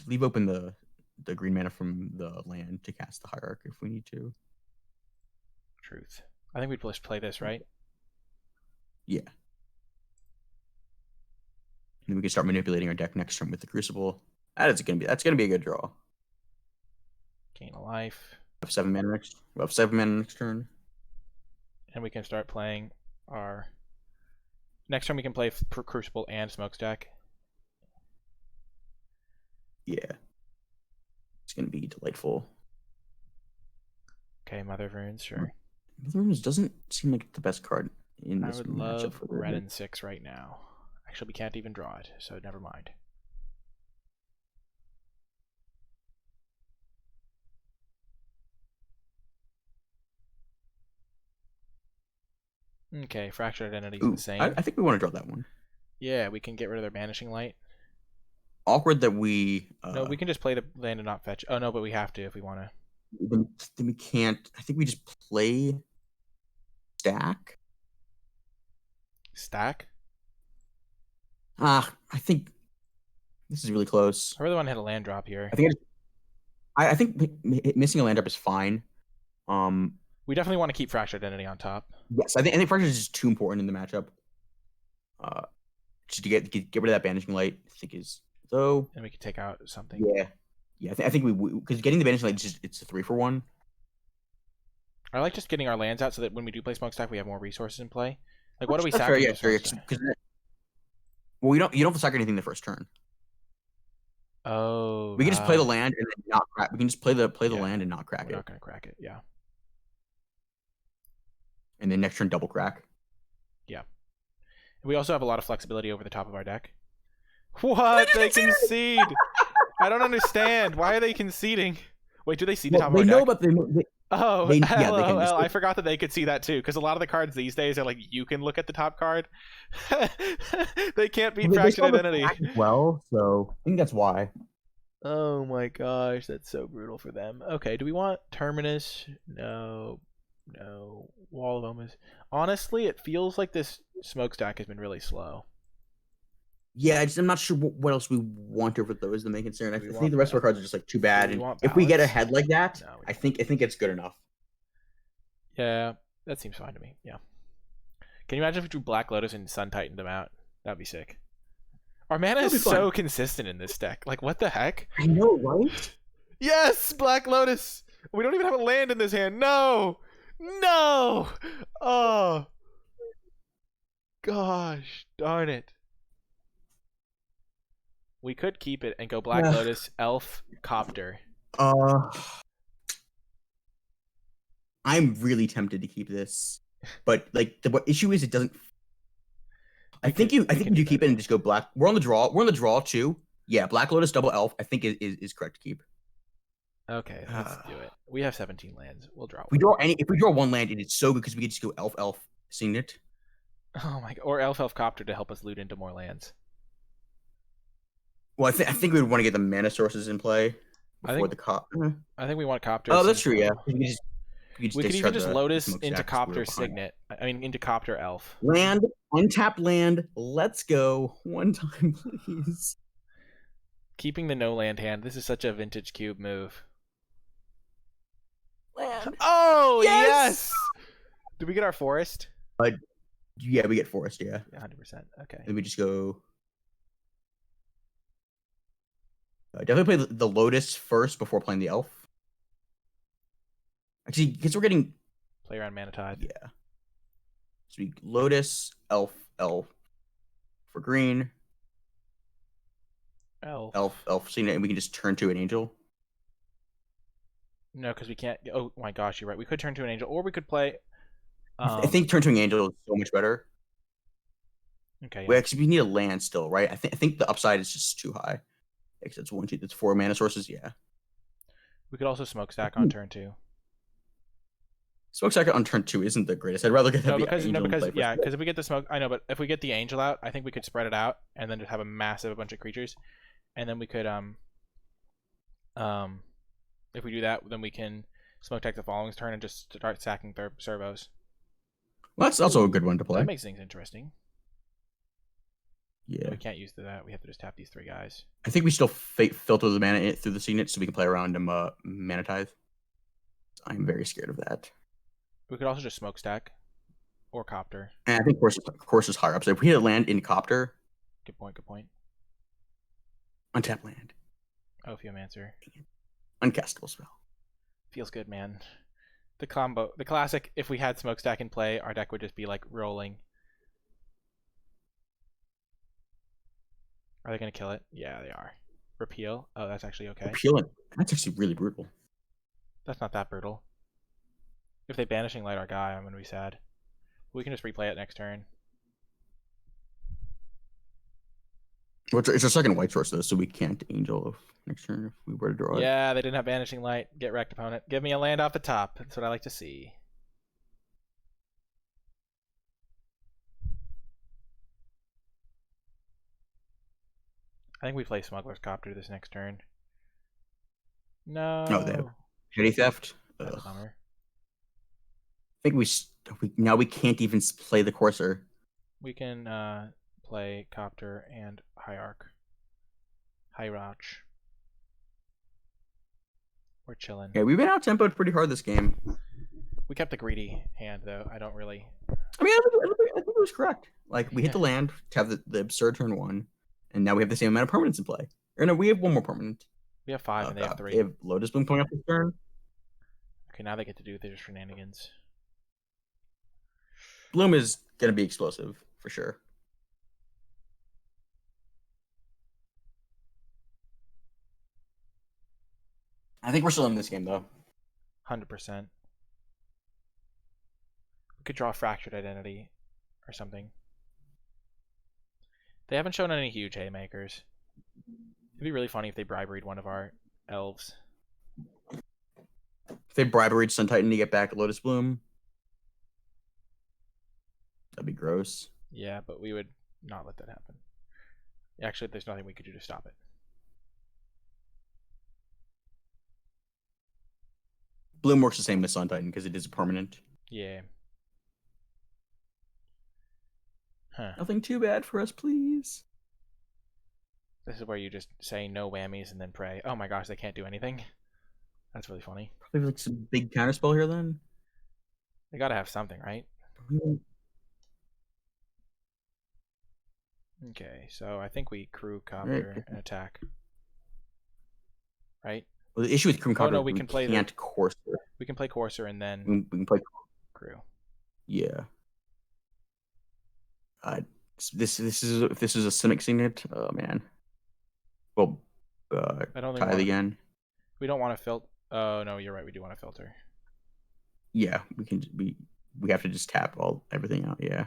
Leave open the green mana from the land to cast the Hierarch if we need to. Truth. I think we'd just play this, right? Yeah. And then we can start manipulating our deck next turn with the Crucible. That's gonna be a good draw. Gain a life. We have 7 mana next turn. And we can start playing our next turn we can play Crucible and Smokestack. Yeah. It's gonna be delightful. Okay, Mother of Runes, sure. Mother of Runes doesn't seem like the best card in this. I would love red and 6 right now. Actually, we can't even draw it, so never mind. Okay, Fractured Identity is insane. I think we want to draw that one. Yeah, we can get rid of their Banishing Light. Awkward that we... no, we can just play the land and not fetch. Oh, no, but we have to if we want to. Then we can't... I think we just play... Stack? Stack? I think... This is really close. I really want to hit a land drop here. I think missing a land drop is fine. We definitely want to keep Fractured Identity on top. Yes, I think Fractured is just too important in the matchup. Just to get rid of that Banishing Light, I think is... So, and we can take out something. Yeah. I think we because getting the Banishing Light it's a 3-for-1. I like just getting our lands out so that when we do play Smokestack, we have more resources in play. Like, what do we sack? Well, you don't have to sack anything the first turn. Oh, we can just play the land and then not crack. We can just play the land and not crack it. We're not gonna crack it, yeah. And then next turn double crack. Yeah. We also have a lot of flexibility over the top of our deck. What? They concede! I don't understand. Why are they conceding? Wait, do they see the top of our deck? They know about the... Oh, LOL. I forgot that they could see that too, because a lot of the cards these days are like, you can look at the top card. They can't beat Fractured Identity. Well, so I think that's why. Oh my gosh, that's so brutal for them. Okay, do we want Terminus? No. Wall of Omas. Honestly, it feels like this Smokestack has been really slow. Yeah, I'm not sure what else we want over those. The main concern. I think the rest of our cards are just like too bad. And if we get ahead like that, I think it's good enough. Yeah, that seems fine to me. Yeah, Can you imagine if we drew Black Lotus and Sun Titaned them out? That'd be sick. Our mana That'd be is so fun. consistent in this deck. Like, what the heck? I know, right? Yes, Black Lotus. We don't even have a land in this hand. No, no. Oh, gosh, darn it. We could keep it and go Black Lotus, Elf, Copter. I'm really tempted to keep this, but like the issue is it doesn't. I think you keep it and just go black. We're on the draw. We're on the draw too. Yeah, Black Lotus double Elf. I think is correct to keep. Okay, let's do it. We have 17 lands. We'll draw. If we draw one land, it is so good because we can just go Elf, Signet. Oh my god! Or Elf Copter to help us loot into more lands. Well, I think we would want to get the mana sources in play before the copter. I think we want Copter. Oh, that's true. Yeah, we could even just Lotus into Copter Signet. I mean, into Copter Elf. Land, untapped land. Let's go one time, please. Keeping the no land hand. This is such a vintage cube move. Land. Oh yes! Did we get our forest? Yeah, we get forest. Yeah, 100%. Okay. Then we just go. Definitely play the Lotus first before playing the Elf. Actually, because we're getting play around Mana Tide. Yeah. So we Lotus, Elf for green. Elf, Signet, and we can just turn to an Angel. No, because we can't. Oh my gosh, you're right. We could turn to an Angel, or we could play. I think turn to an Angel is so much better. Okay. Yeah. We need a land still, right? I think the upside is just too high. It's 1, 2, that's 4 mana sources. Yeah. We could also smokestack on turn 2. Smokestack on turn 2 isn't the greatest. I'd rather get because if we get the smoke, I know, but if we get the Angel out, I think we could spread it out and then just have a bunch of creatures, and then we could if we do that, then we can smokestack the following turn and just start sacking servos. Well, that's also a good one to play. That makes things interesting. Yeah. We can't use that. We have to just tap these 3 guys. I think we still filter the mana through the Signet so we can play around Mana Tithe. I'm very scared of that. We could also just smokestack or Copter. And I think course is higher up. So if we hit a land in Copter. Good point. Untap land. Ophiomancer. Uncastable spell. Feels good, man. The classic, if we had smokestack in play, our deck would just be like rolling. Are they going to kill it? Yeah, they are. Repeal? Oh, that's actually okay. Repeal it. That's actually really brutal. That's not that brutal. If they Banishing Light our guy, I'm going to be sad. We can just replay it next turn. Well, it's our second white source, though, so we can't Angel next turn if we were to draw it. Yeah, they didn't have Banishing Light. Get wrecked, opponent. Give me a land off the top. That's what I like to see. I think we play Smuggler's Copter this next turn. No. No, they have Petty Theft. That's a bummer. I think now we can't even play the Courser. We can play Copter and Hierarch. We're chilling. Yeah, we've been out tempoed pretty hard this game. We kept the greedy hand though. I don't really. I mean, I think it was correct. Like we hit the land to have the absurd turn 1, and now we have the same amount of permanents in play. Or no, we have 1 more permanent. We have 5 and they have 3. They have Lotus Bloom coming up this turn. Okay, now they get to do their shenanigans. Bloom is gonna be explosive for sure. I think we're still in this game though. 100%. We could draw Fractured Identity or something. They haven't shown any huge haymakers. It'd be really funny if they bribered one of our elves. If they briberied Sun Titan to get back Lotus Bloom, that'd be gross. Yeah, but we would not let that happen. Actually, there's nothing we could do to stop it. Bloom works the same as Sun Titan because it is a permanent. Yeah. Huh. Nothing too bad for us, please. This is where you just say no whammies and then pray. Oh my gosh, they can't do anything. That's really funny. Probably like some big counterspell here then. They gotta have something, right? Okay, so I think we crew Right. copter and attack. Right? Well, the issue with crew copter, no, we can't courser. We can play courser and then We can play. crew. Yeah. This is if this is a Simic Signet. Oh man. Well, I don't think tithe again. we don't want to filter. Oh no, you're right. We do want to filter. Yeah, we have to just tap everything out. Yeah.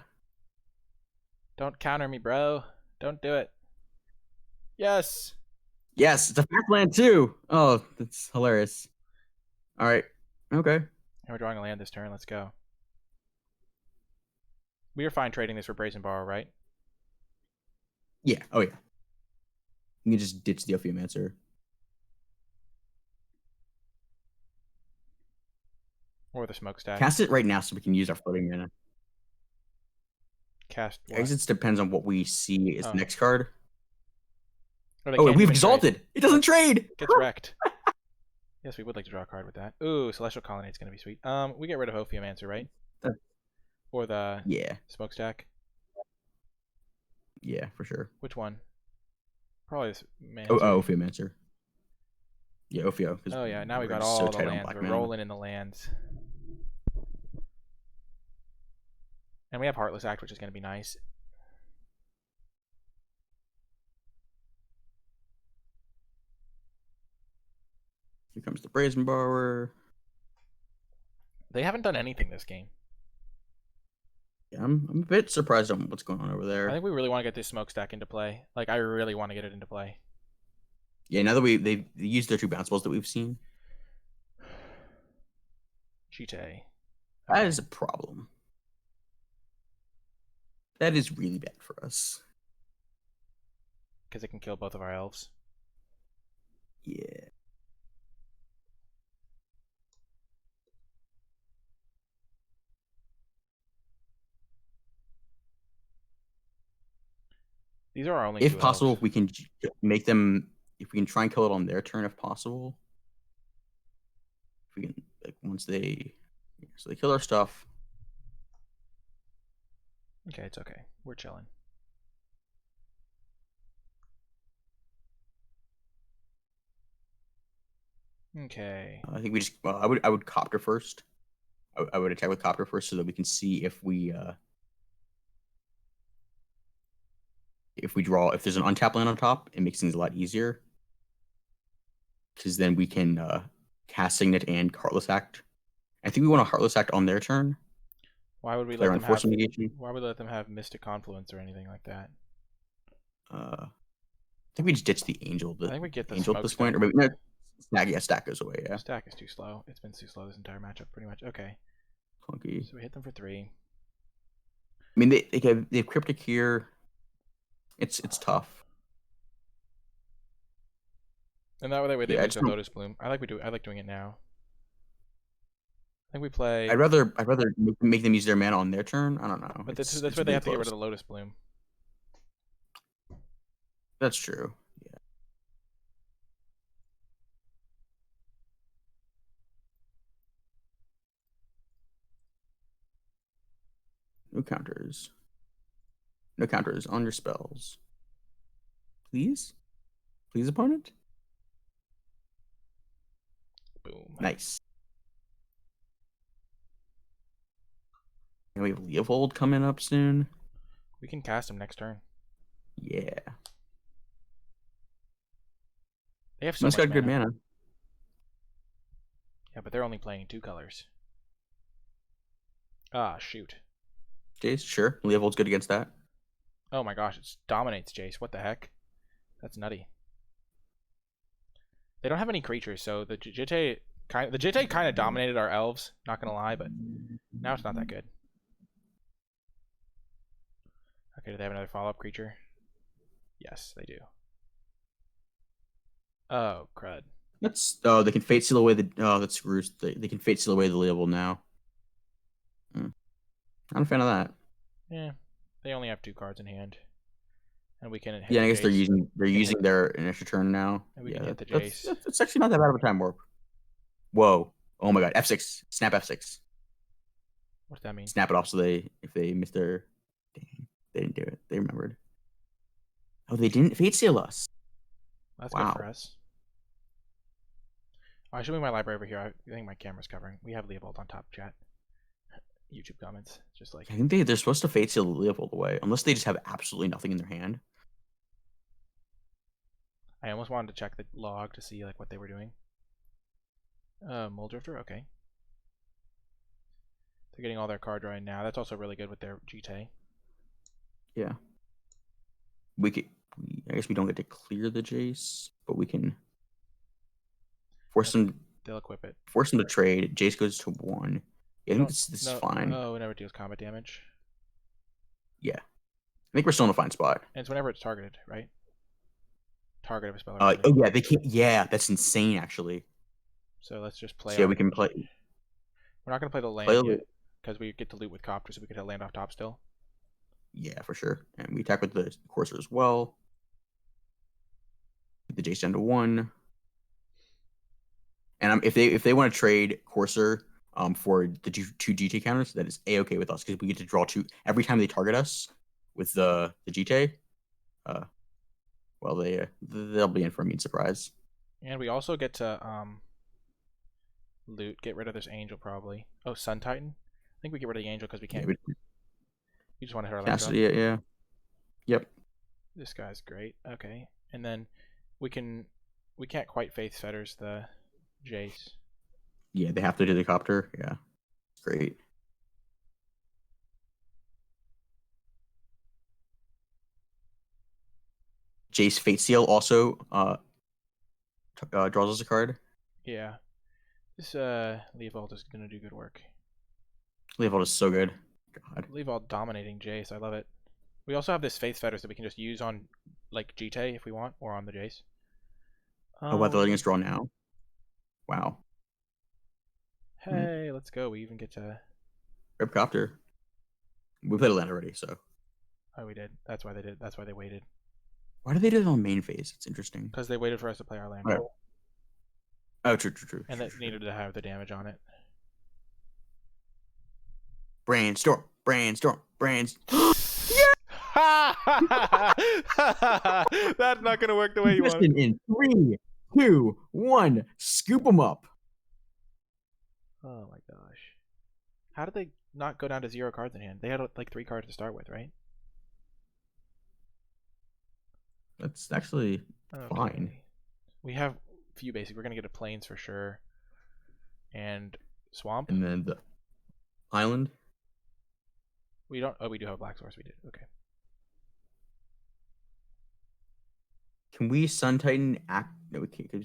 Don't counter me, bro. Don't do it. Yes. Yes, it's a fact land too. Oh, that's hilarious. All right. Okay. And we're drawing a land this turn. Let's go. We are fine trading this for Brazen Borrow, right? Yeah. Oh yeah. You can just ditch the Ophiumancer. Or the smokestack. Cast it right now so we can use our floating mana. Cast what? Exits depends on what we see as the next card. Oh, we've exalted. Trade. It doesn't trade. Gets wrecked. Yes, we would like to draw a card with that. Ooh, Celestial Colonnade's gonna be sweet. We get rid of Ophiumancer, right? Or the smokestack. Yeah, for sure. Which one? Probably this man. Ophiumancer. Yeah, Ophio. Oh yeah, now we got all the lands. We're rolling in the lands. And we have Heartless Act, which is going to be nice. Here comes the Brazen Borrower. They haven't done anything this game. Yeah, I'm a bit surprised on what's going on over there. I think we really want to get this smokestack into play. Like, I really want to get it into play. Yeah, now that they've used their 2 bounce balls that we've seen. Cheetah. That is a problem. That is really bad for us. Because it can kill both of our elves. Yeah. These are our only if possible, elves. we can make them. If we can try and kill it on their turn, if possible. If we can, like, once they, so they kill our stuff. Okay, it's okay. We're chilling. Okay. I think we just. Well, I would copter first. I would attack with copter first so that we can see if we draw, if there's an untapped land on top, it makes things a lot easier. Because then we can cast Signet and Heartless Act. I think we want a Heartless Act on their turn. Why would we let them have Mystic Confluence or anything like that? I think we just ditch the Angel. I think we get the Angel at this point. Or maybe, no, stack goes away, yeah. Stack is too slow. It's been too slow this entire matchup, pretty much. Okay. Clunky. So we hit them for 3. I mean, they have Cryptic here. It's tough. And that way they lose their Lotus Bloom. I like doing it now. I think we play. I'd rather make them use their mana on their turn. I don't know. But that's where they have to get rid of the Lotus Bloom. That's true. Yeah. No counters. No counters on your spells. Please? Please, opponent? Boom. Nice. And we have Leovold coming up soon. We can cast him next turn. Yeah. They have so much got good mana. Yeah, but they're only playing 2 colors. Ah, shoot. Jace, sure. Leovold's good against that. Oh my gosh, it dominates Jace. What the heck? That's nutty. They don't have any creatures, so the Jitte kind of dominated our elves, not gonna lie, but now it's not that good. Okay, do they have another follow-up creature? Yes, they do. Oh, crud. They can Fate Seal away the that screws. They can Fate Seal away the Leovold now. I'm a fan of that. Yeah. They only have 2 cards in hand. And we can hit I guess Jace. they're using their initial turn now. And we can hit the Jace. That's actually not that bad of a time warp. Whoa. Oh my god. F6. Snap F6. What does that mean? Snap it off so if they miss their... Dang. They didn't do it. They remembered. Oh, they didn't Fate Seal us. That's good for Wow. us. Oh, I should move my library over here. I think my camera's covering. We have Leopold on top, chat. YouTube comments. Just like. I think they're supposed to Fate Seal Leopold away, unless they just have absolutely nothing in their hand. I almost wanted to check the log to see like what they were doing. Mole Drifter, okay. They're getting all their card drawing now. That's also really good with their GT. Yeah. I guess we don't get to clear the Jace, but we can force them. They'll equip it. Force them to trade. Jace goes to 1. Yeah, I think this is fine. Oh, it never deals combat damage. Yeah. I think we're still in a fine spot. And it's whenever it's targeted, right? Target of a spell. Oh yeah, they can't. Yeah, that's insane actually. So let's just play. So yeah, we can play. We're not gonna play the land yet because we get to loot with Copter, so we could have land off top still. Yeah, for sure. And we attack with the Courser as well. Put the Jace down to 1. And if they want to trade Courser for the 2 GT counters, that is a-okay with us because we get to draw 2 every time they target us with the GT. Well, they'll be in for a mean surprise. And we also get to get rid of this Angel probably. Oh, Sun Titan. I think we get rid of the Angel because we can't. Yeah, we just want to hit our land. Yeah. Yep. This guy's great. Okay, and then we can't quite Faith Fetters the Jace. Yeah, they have to do the Copter. Yeah, great. Jace Fate Seal also draws us a card. Yeah, this Leopold is gonna do good work. Leopold is so good. God. Leopold dominating Jace. I love it. We also have this Faith Fetters that we can just use on like GT if we want, or on the Jace. Oh, wow, they're letting us draw now. Wow. Hey, let's go. We even get to Grab Copter. We played a land already, so. Oh, we did. That's why they did. That's why they waited. Why did they do it on main phase? It's interesting. Because they waited for us to play our land. Right. Oh, true. And that needed to have the damage on it. Brainstorm. Brains. That's not gonna work the way you want it. In 3, 2, 1, scoop them up. Oh my gosh! How did they not go down to 0 cards in hand? They had like 3 cards to start with, right? That's actually fine. We have few basic. We're gonna get a plains for sure, and swamp, and then the island. We don't. Oh, we do have a black source. We did. Okay. Can we Sun Titan act? No, we can't. Can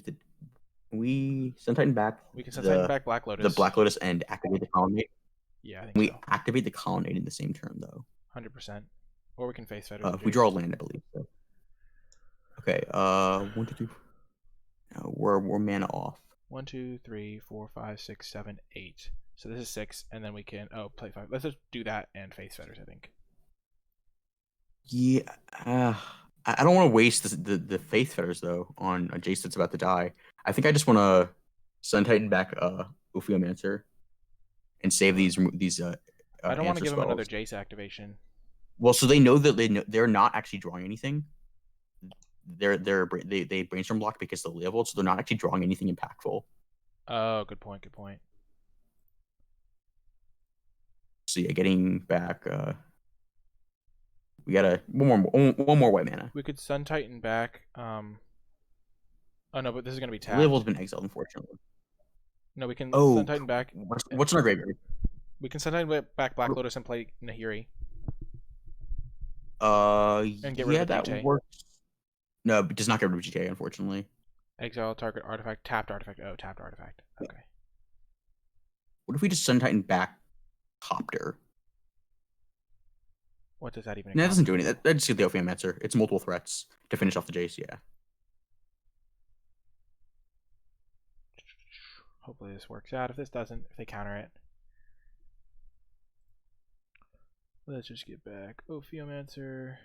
we Sun Titan back? We can Sun Titan back Black Lotus. The Black Lotus and activate the colonnade. Yeah, I think we activate the colonnade in the same turn though. 100%. Or we can face Fetters. If we draw a land, I believe. So. Okay. 1, 2, 3. No, we're mana off. 1, 2, 3, 4, 5, 6, 7, 8. So this is 6, and then we can play 5. Let's just do that and face Fetters, I think. Yeah. I don't want to waste the Faith Fetters though on a Jace that's about to die. I think I just want to Sun Titan back Ophiomancer and save these. I don't want to give them another Jace activation. Well, so they know that they're not actually drawing anything. They brainstorm block because of the Leopold, so they're not actually drawing anything impactful. Oh, good point. Good point. So yeah, getting back. We got one more white mana. We could Sun Titan back. Oh no, but this is gonna be tapped. Leopold's been exiled, unfortunately. No, we can Sun Titan back. What's in our graveyard? We can Sun Titan back Black Lotus and play Nahiri. And get rid of that GTA. Works. No, it does not get rid of GTA, unfortunately. Exile target artifact, tapped artifact. Oh, tapped artifact. Okay. What if we just Sun Titan back Copter? What does that even? No, that doesn't do anything. That just get the Ophiomancer. It's multiple threats to finish off the Jace. Yeah. Hopefully this works out. If this doesn't, if they counter it, let's just get back Ophiomancer,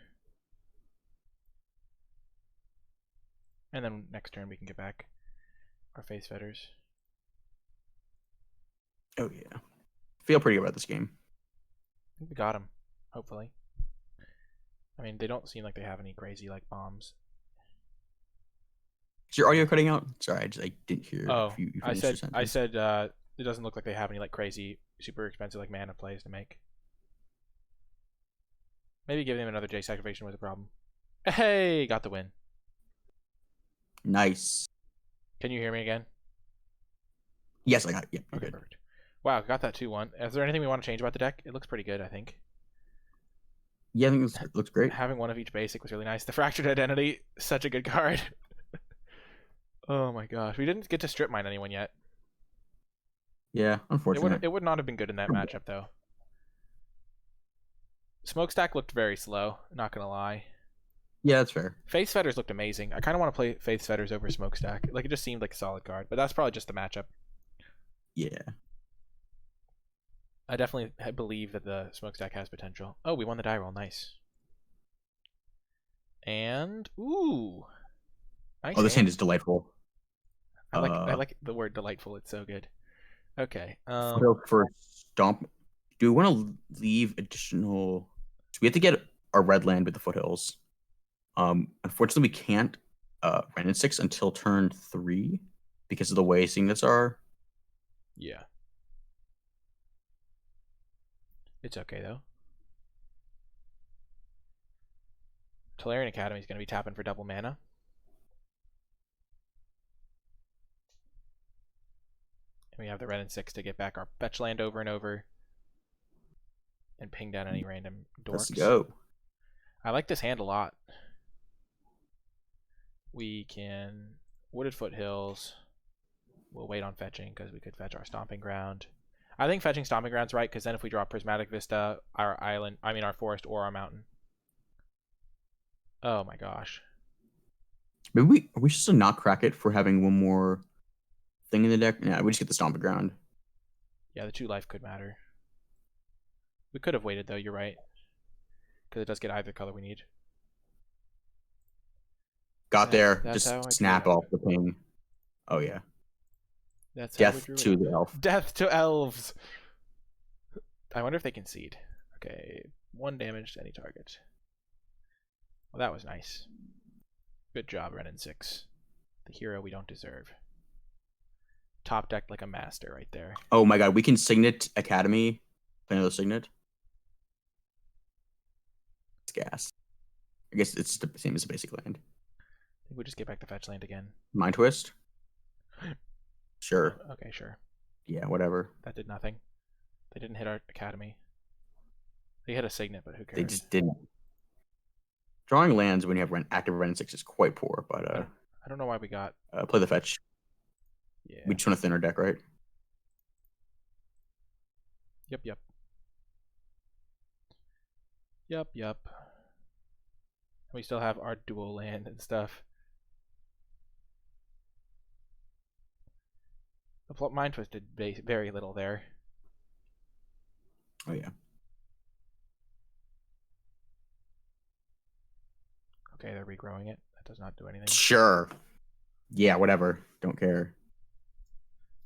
and then next turn we can get back our Face Fetters. Oh yeah. Feel pretty good about this game. I think we got him. Hopefully. I mean, they don't seem like they have any crazy like bombs. Is your audio cutting out? Sorry, I didn't hear Oh, if you I finished your said sentence. it doesn't look like they have any like crazy, super expensive like mana plays to make. Maybe giving him another Jace activation was a problem. Hey, got the win. Nice. Can you hear me again? Yes, I got it. Yeah, you're Okay, good. perfect. Wow, got that 2-1. Is there anything we want to change about the deck? It looks pretty good, I think. Yeah, I think this looks great. Having one of each basic was really nice. The Fractured Identity, such a good card. Oh my gosh, we didn't get to strip mine anyone yet. Yeah, unfortunate. It would not have been good in that matchup though. Smokestack looked very slow, not gonna lie. Yeah, that's fair. Faith Fetters looked amazing. I kind of want to play Faith Fetters over Smokestack. Like, it just seemed like a solid card, but that's probably just the matchup. Yeah. I definitely believe that the Smokestack has potential. Oh, we won the die roll. Nice. And, ooh. Nice Oh, this hand hand. is delightful. I like the word delightful. It's so good. Okay. Foothill for Stomp. Do we want to leave additional? So we have to get our red land with the foothills. Unfortunately, we can't run in 6 until turn 3 because of the way signets are. Yeah. It's okay though. Tolarian Academy is going to be tapping for double mana. And we have the red and 6 to get back our fetch land over and over. And ping down any random dorks. Let's go. I like this hand a lot. We can Wooded Foothills. We'll wait on fetching because we could fetch our Stomping Ground. I think fetching Stomping Ground's right because then if we draw Prismatic Vista, our island, I mean our forest or our mountain. Oh my gosh. Maybe we should not crack it for having one more thing in the deck. Yeah, we just get the Stomping Ground. Yeah, the 2 life could matter. We could have waited though, you're right. Because it does get either color we need. Got there. That's Just snap off the ping. Oh yeah. That's Death to the elf. Death to elves. I wonder if they concede. Okay, 1 damage to any target. Well, that was nice. Good job, Renin 6. The hero we don't deserve. Top decked like a master right there. Oh my god, we can Signet Academy. Play another Signet. It's gas. I guess it's the same as a basic land. I think we just get back to fetch land again. Mind Twist? Sure. Okay, sure. Yeah, whatever. That did nothing. They didn't hit our academy. They hit a Signet, but who cares? They just didn't. Drawing lands when you have active Ren 6 is quite poor, but I don't know why we got. Play the fetch. Yeah. We just want to thin our deck, right? Yep. We still have our dual land and stuff. The Mind Twist did very little there. Oh yeah. Okay, they're regrowing it. That does not do anything. Sure. Yeah, whatever. Don't care.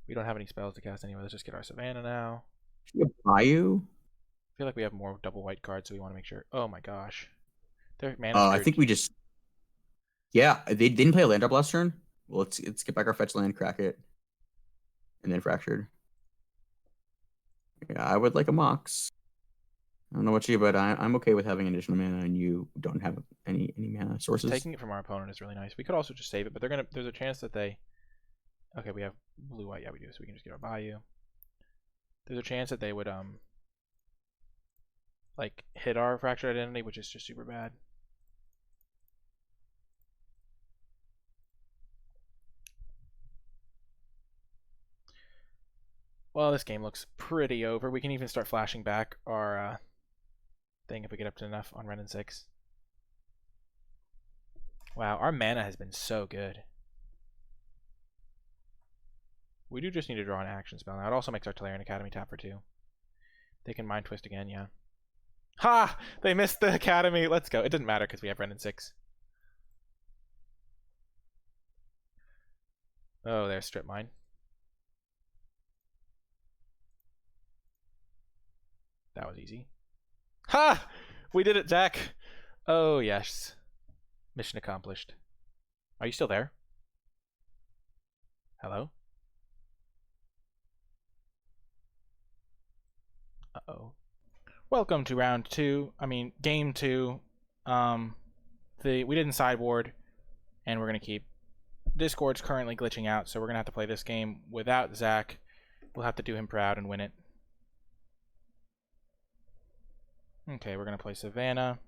We don't have any spells to cast anyway. Let's just get our Savannah now. Should we Bayou? I feel like we have more double white cards, so we want to make sure. Oh my gosh. Their mana. I think we just. Yeah, they didn't play a land drop last turn. Well, let's get back our fetch land, crack it, and then Fractured. Yeah, I would like a Mox. I don't know what you, but I'm okay with having additional mana, and you don't have any mana sources. Taking it from our opponent is really nice. We could also just save it, but there's a chance that they. Okay, we have blue white. Yeah, we do. So we can just get our Bayou. There's a chance that they would like hit our Fractured Identity, which is just super bad. Well, this game looks pretty over. We can even start flashing back our thing if we get up to enough on Renin 6. Wow, our mana has been so good. We do just need to draw an action spell. Now it also makes our Tolarian Academy tap for 2. They can Mind Twist again, yeah. Ha! They missed the Academy. Let's go. It doesn't matter because we have Renin 6. Oh, there's Strip Mine. That was easy. Ha! We did it, Zach. Oh, yes. Mission accomplished. Are you still there? Hello? Uh-oh. Welcome to round 2. I mean, game 2. We didn't sideboard, and we're going to keep... Discord's currently glitching out, so we're going to have to play this game without Zach. We'll have to do him proud and win it. Okay, we're going to play Savannah.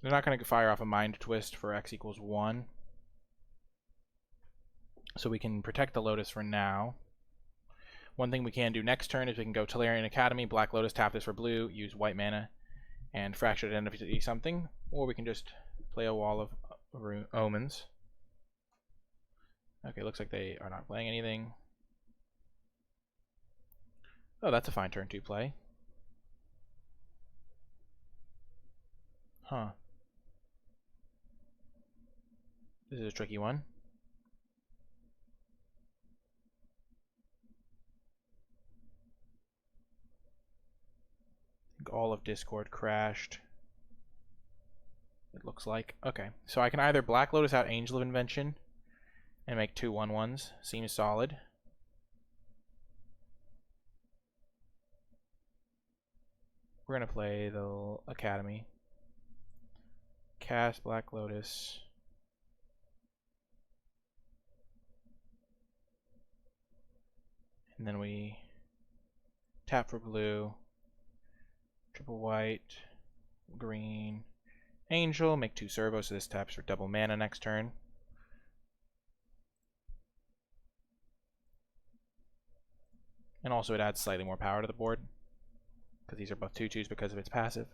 They're not going to fire off a Mind Twist for x equals 1. So we can protect the Lotus for now. One thing we can do next turn is we can go Tolarian Academy, Black Lotus, tap this for blue, use white mana, and Fractured Identity something. Or we can just play a Wall of Omens. Okay, looks like they are not playing anything. Oh, that's a fine turn 2 play. Huh. This is a tricky one. I think all of Discord crashed. It looks like. Okay, so I can either Black Lotus out Angel of Invention and make 2 1/1s. Seems solid. We're going to play the Academy. Cast Black Lotus. And then we tap for blue. Triple white. Green. Angel. Make 2 servos, so this taps for double mana next turn. And also it adds slightly more power to the board, because these are both 2/2s because of its passive.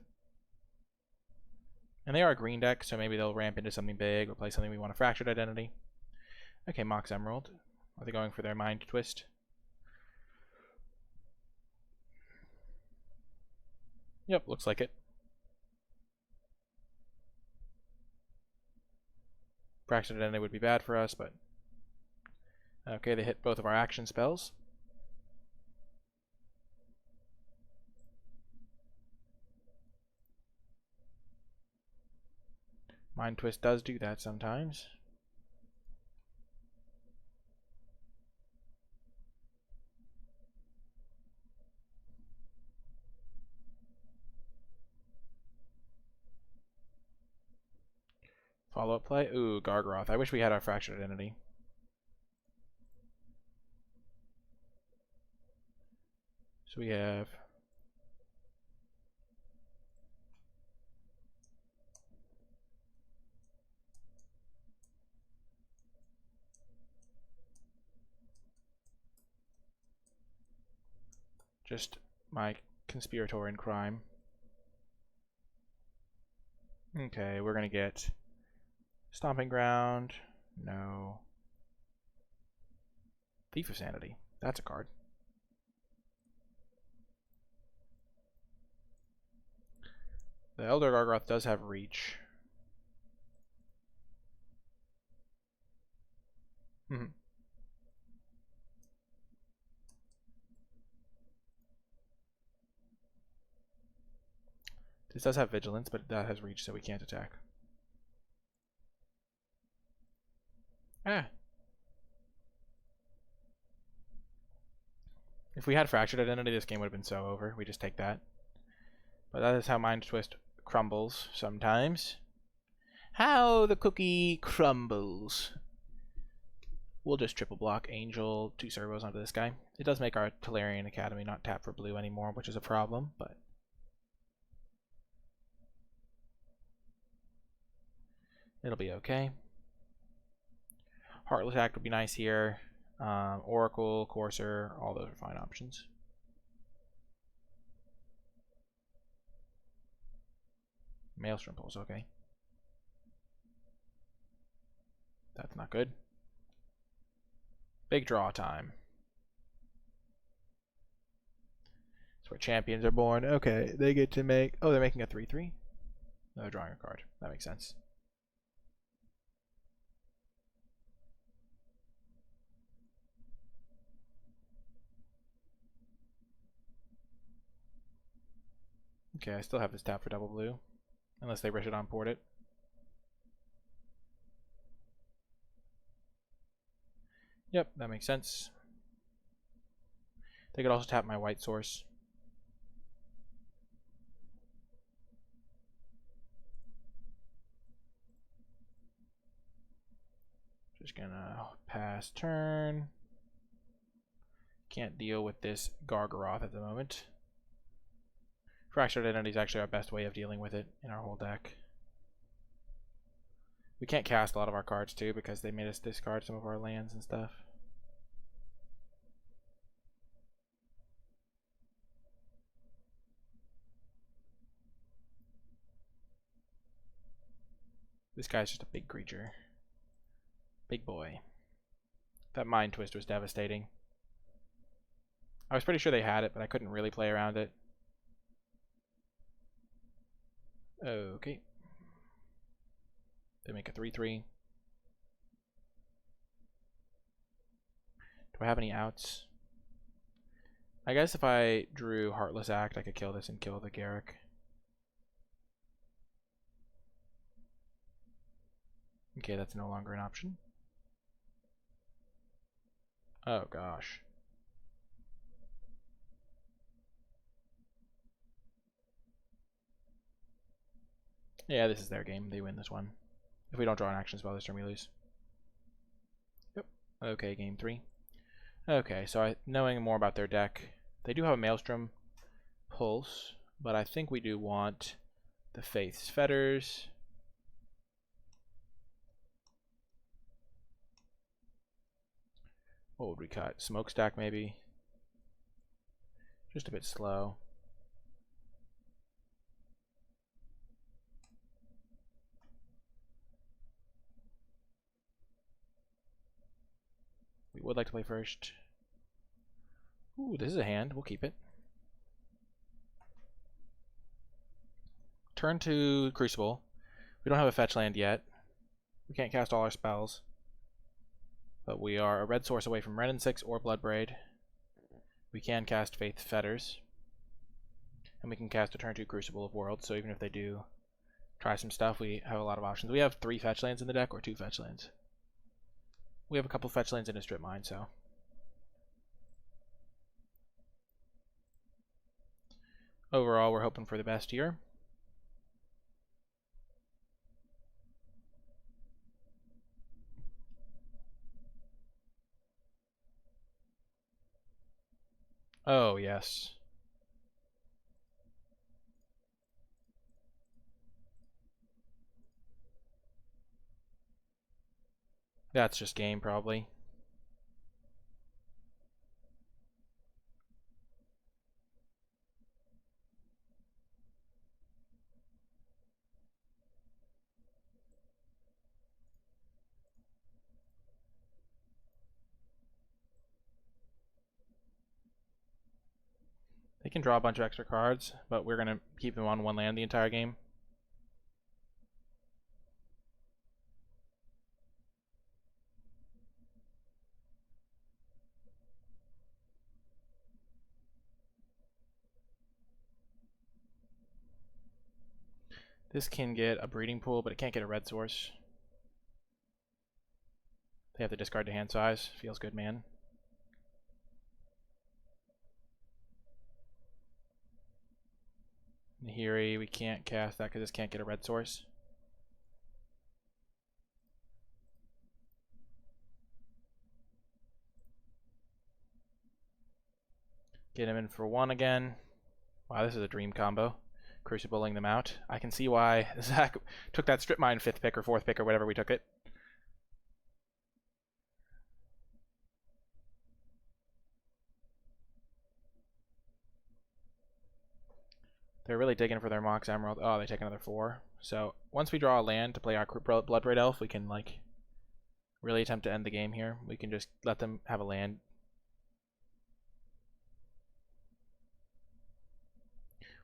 And they are a green deck, so maybe they'll ramp into something big or play something we want a Fractured Identity. Okay, Mox Emerald. Are they going for their Mind Twist? Yep, looks like it. Fractured Identity would be bad for us, but... Okay, they hit both of our action spells. Mind Twist does do that sometimes. Follow-up play? Ooh, Gargaroth. I wish we had our Fractured Identity. So we have... just my Conspirator in Crime. Okay, we're gonna get Stomping Ground. No. Thief of Sanity. That's a card. The Elder Gargaroth does have reach. This does have vigilance, but that has reach, so we can't attack. Ah. If we had Fractured Identity, this game would have been so over. We just take that. But that is how Mind Twist crumbles sometimes. How the cookie crumbles. We'll just triple block Angel, 2 servos onto this guy. It does make our Tolarian Academy not tap for blue anymore, which is a problem, but... it'll be okay. Heartless Act would be nice here. Oracle, Courser, all those are fine options. Maelstrom Pulse, okay. That's not good. Big draw time. That's where champions are born. Okay, they get to make... oh, they're making a 3/3? No, they're drawing a card. That makes sense. Okay, I still have this tap for double blue. Unless they Rishodon port it. Yep, that makes sense. They could also tap my white source. Just gonna pass turn. Can't deal with this Gargaroth at the moment. Fractured Identity is actually our best way of dealing with it in our whole deck. We can't cast a lot of our cards too because they made us discard some of our lands and stuff. This guy's just a big creature. Big boy. That Mind Twist was devastating. I was pretty sure they had it, but I couldn't really play around it. Okay. They make a 3/3. Do I have any outs? I guess if I drew Heartless Act, I could kill this and kill the Garruk. Okay, that's no longer an option. Oh gosh. Yeah, this is their game. They win this one. If we don't draw an action spell this turn, we lose. Yep. Okay, game 3. Okay, so knowing more about their deck, they do have a Maelstrom Pulse, but I think we do want the Faith's Fetters. What would we cut? Smokestack maybe? Just a bit slow. We would like to play first. Ooh, this is a hand. We'll keep it. Turn to Crucible. We don't have a fetch land yet. We can't cast all our spells. But we are a red source away from Red and 6 or Bloodbraid. We can cast Faith Fetters. And we can cast a turn 2 Crucible of Worlds, so even if they do try some stuff, we have a lot of options. We have 3 fetch lands in the deck, or 2 fetch lands. We have a couple fetch lands in a Strip Mine, so. Overall, we're hoping for the best here. Oh, yes. That's just game, probably. They can draw a bunch of extra cards, but we're going to keep them on 1 land the entire game. This can get a Breeding Pool, but it can't get a red source. They have to discard to hand size. Feels good, man. Nahiri, we can't cast that because this can't get a red source. Get him in for 1 again. Wow, this is a dream combo. Crucibling them out. I can see why Zach took that Strip Mine 5th pick or 4th pick or whatever we took it. They're really digging for their Mox Emerald. Oh, they take another 4. So once we draw a land to play our Bloodbraid Elf, we can like really attempt to end the game here. We can just let them have a land.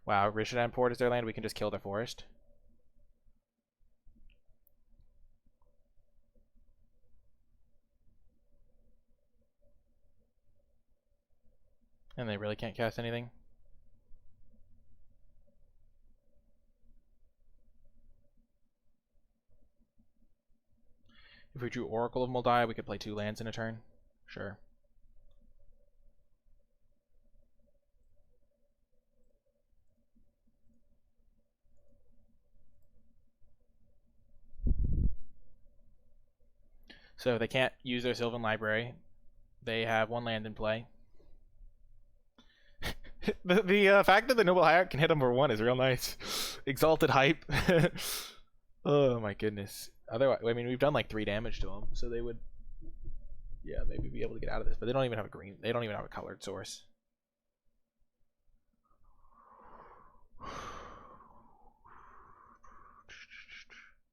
Wow, Rishodon Port is their land. We can just kill their forest. And they really can't cast anything. we drew Oracle of Moldai, we could play 2 lands in a turn. Sure. So they can't use their Sylvan Library. They have 1 land in play. the fact that the Noble Hierarch can hit them for 1 is real nice. Exalted Hype. Oh my goodness. Otherwise, I mean, we've done like 3 damage to them, so they would, yeah, maybe be able to get out of this. But they don't even have a green. They don't even have a colored source.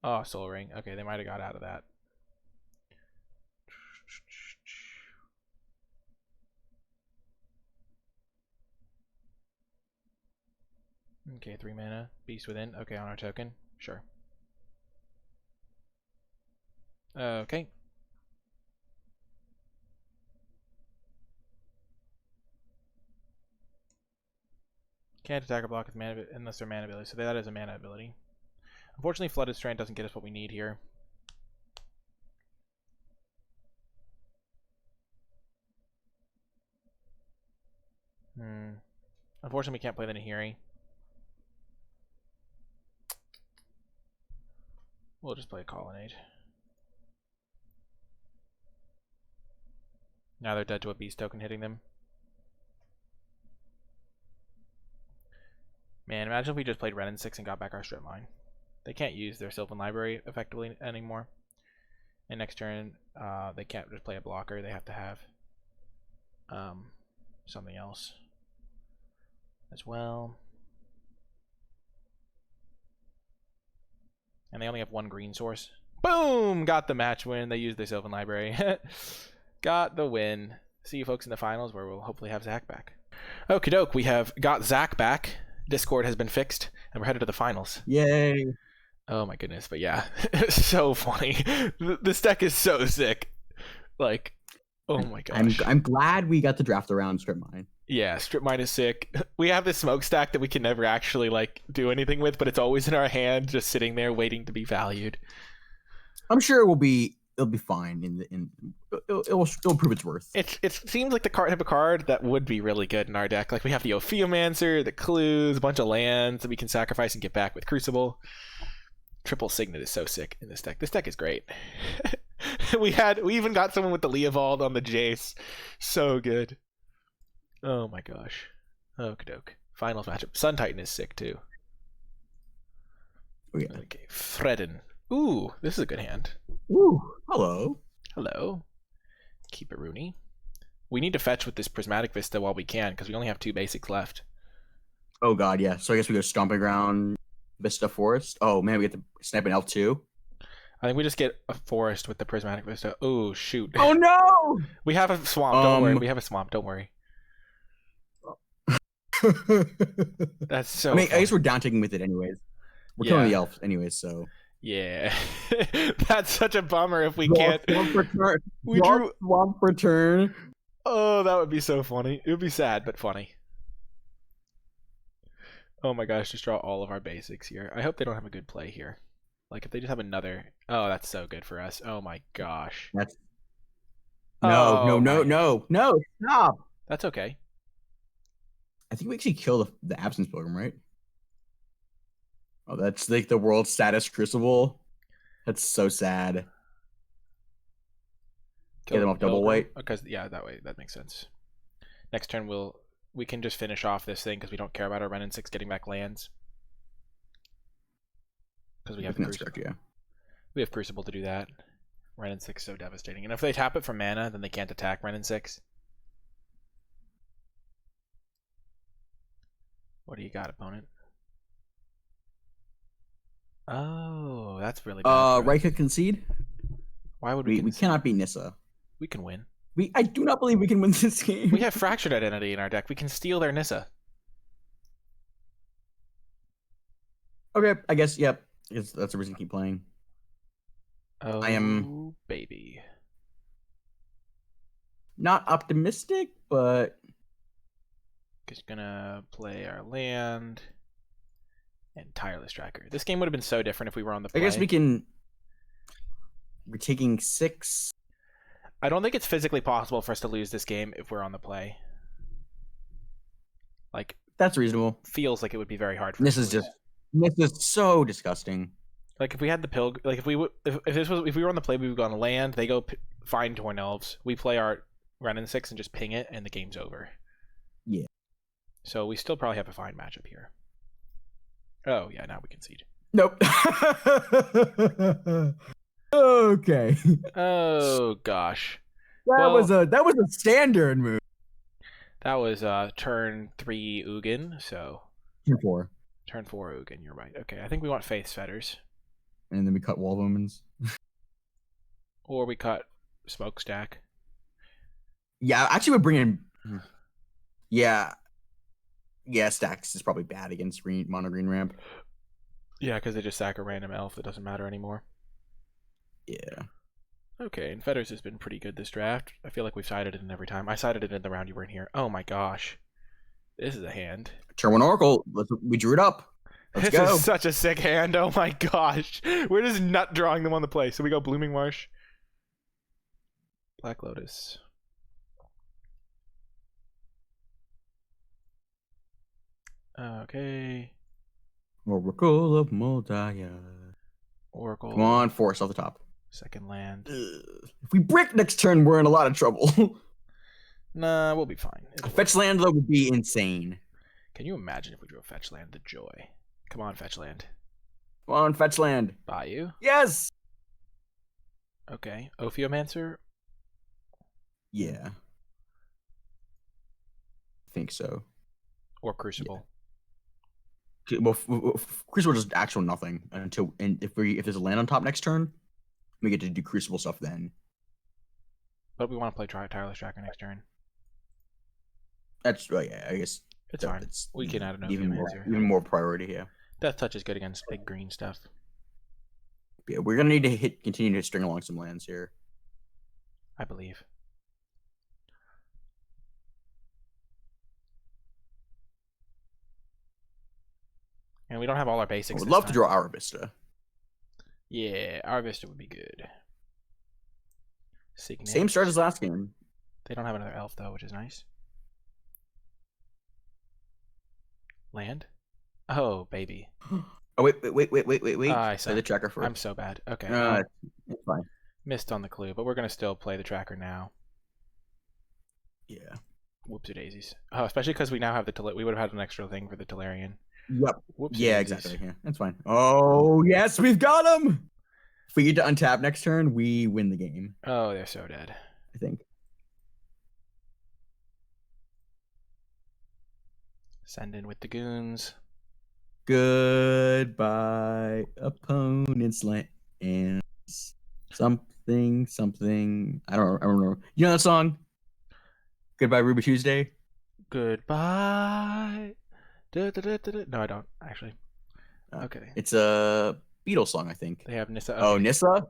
Oh, Soul Ring. Okay, they might have got out of that. Okay, 3 mana. Beast Within. Okay, on our token. Sure. Okay. Can't attack or block with mana unless they're mana ability. So that is a mana ability. Unfortunately, Flooded Strand doesn't get us what we need here. Unfortunately, we can't play the Nahiri. We'll just play a Colonnade. Now they're dead to a beast token hitting them. Man, imagine if we just played Ren and 6 and got back our strip mine. They can't use their Sylvan Library effectively anymore. And next turn, they can't just play a blocker. They have to have something else as well. And they only have 1 green source. Boom! Got the match win. They used their Sylvan Library. Got the win. See you folks in the finals where we'll hopefully have Zach back. Okie doke, we have got Zach back. Discord has been fixed, and we're headed to the finals. Yay! Oh my goodness, but yeah, it's so funny. This deck is so sick. Like, oh my gosh. I'm glad we got to draft around Strip Mine. Yeah, Strip Mine is sick. We have this smokestack that we can never actually like do anything with, but it's always in our hand, just sitting there waiting to be valued. I'm sure it'll be fine. It'll prove its worth. It seems like the type of card that would be really good in our deck. Like we have the Ophiomancer, the Clues, a bunch of lands that we can sacrifice and get back with Crucible. Triple Signet is so sick in this deck. This deck is great. We even got someone with the Leovold on the Jace. So good. Oh my gosh. Okie doke. Finals matchup. Sun Titan is sick too. Oh, yeah. Okay. Fredden. Ooh, this is a good hand. Ooh, hello. Hello. Keep it Rooney. We need to fetch with this Prismatic Vista while we can, because we only have 2 basics left. Oh god, yeah. So I guess we go Stomping Ground, Vista Forest. Oh man, we get to snipe an elf too. I think we just get a forest with the Prismatic Vista. Oh shoot. Oh no! We have a swamp, don't worry. We have a swamp, don't worry. That's so funny. I guess we're down taking with it anyways. We're killing the elves anyways, so. Yeah. That's such a bummer if we can't. We drew swamp return. Oh, that would be so funny. It would be sad, but funny. Oh my gosh, just draw all of our basics here. I hope they don't have a good play here. Like if they just have another. Oh, that's so good for us. Oh my gosh. That's. No, stop. That's okay. I think we actually kill the Absence Pilgrim, right? Oh, that's like the world's saddest Crucible. That's so sad. Get them off double white. Because that way that makes sense. Next turn we can just finish off this thing because we don't care about our Ren and 6 getting back lands. Because we have Crucible. Yeah. We have Crucible to do that. Ren and 6 is so devastating. And if they tap it for mana, then they can't attack Ren and 6. What do you got, opponent? Oh, that's really bad. Right click concede. Why would we? We cannot beat Nissa. We can win. I do not believe we can win this game. We have Fractured Identity in our deck. We can steal their Nissa. Okay, I guess. Yep. That's the reason to keep playing. Oh, I am baby. Not optimistic, but just gonna play our land and Tireless Tracker. This game would have been so different if we were on the play. I guess we can. We're taking 6. I don't think it's physically possible for us to lose this game if we're on the play. Like, That's reasonable. feels like it would be very hard for us to lose. This is so disgusting. Like if we had the like if we were on the play, we would go on land. They go find Torn Elves. We play our Renin 6 and just ping it, and the game's over. Yeah. So we still probably have a fine matchup here. Oh yeah, now we concede. Nope. Okay. Oh gosh. That was a standard move. That was turn 3 Ugin. So Turn 4. Turn 4 Ugin. You're right. Okay, I think we want Faith's Fetters. And then we cut Wall of Omens. Or we cut Smokestack. Yeah, actually, we're bringing. Yeah, Stacks is probably bad against mono green ramp. Yeah, because they just sack a random elf that doesn't matter anymore. Yeah. Okay, and Fetters has been pretty good this draft. I feel like we've sided it in every time. I sided it in the round you weren't here. Oh my gosh. This is a hand. Turn 1 Oracle. We drew it up. Let's go. This is such a sick hand. Oh my gosh. We're just nut drawing them on the play. So we go Blooming Marsh. Black Lotus. Okay. Oracle of Moldiah. Oracle. Come on, force off the top. Second land. If we brick next turn, we're in a lot of trouble. Nah, we'll be fine. Fetch land, though, would be insane. Can you imagine if we drew a fetch land? The joy. Come on, fetch land. Come on, fetch land. Bayou? Yes! Okay. Ophiomancer? Yeah. I think so. Or Crucible? Yeah. Well, Crucible does actual nothing until, and if there's a land on top next turn, we get to do Crucible stuff then. But we want to play Tireless Tracker next turn. That's right. Yeah, I guess it's fine. We can add an even Ophiomancer. more priority here. Death Touch is good against big green stuff. Yeah, we're gonna need to continue to string along some lands here. I believe. And we don't have all our basics. I would love to draw our Vista. Yeah, our Vista would be good. Signet. Same start as last game. They don't have another elf though, which is nice. Land? Oh, baby. Oh wait! I play the tracker first. I'm so bad. Okay. It's fine. Missed on the clue, but we're gonna still play the tracker now. Yeah. Whoopsie daisies. Oh, especially because we now have the we would have had an extra thing for the Tolarian. Yep. Whoopsie Yeah, daisies. exactly. Yeah, that's fine. Oh yes, we've got him. If we get to untap next turn, we win the game. Oh, they're so dead. I think. Send in with the goons. Goodbye, opponent's lands. Something. I don't remember. You know that song? Goodbye, Ruby Tuesday. Goodbye. No, I don't actually. Okay. It's a Beatles song, I think. They have Nissa. Okay. Oh, Nissa.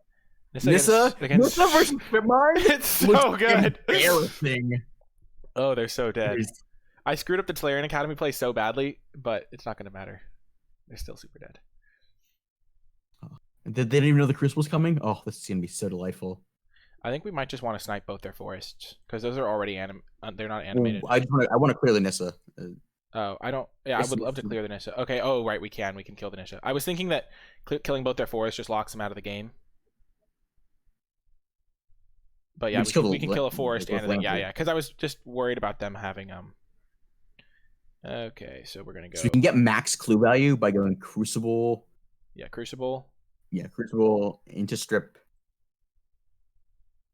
Nissa versus Bitmine. It's so good. Embarrassing. Oh, they're so dead. I screwed up the Tolarian Academy play so badly, but it's not going to matter. They're still super dead. They didn't even know the Crucible's coming? Oh, this is going to be so delightful. I think we might just want to snipe both their forests, because those are already they're not animated. I want to clear the Nissa. Oh, I don't... Yeah, I would love to clear the Nissa. Okay, oh, right, we can kill the Nissa. I was thinking that killing both their forests just locks them out of the game. But yeah, we can kill a forest and a thing. Yeah, because I was just worried about them having... Okay, so we're going to go... So we can get max clue value by going Crucible. Yeah, Crucible. Yeah, Crucible into Strip.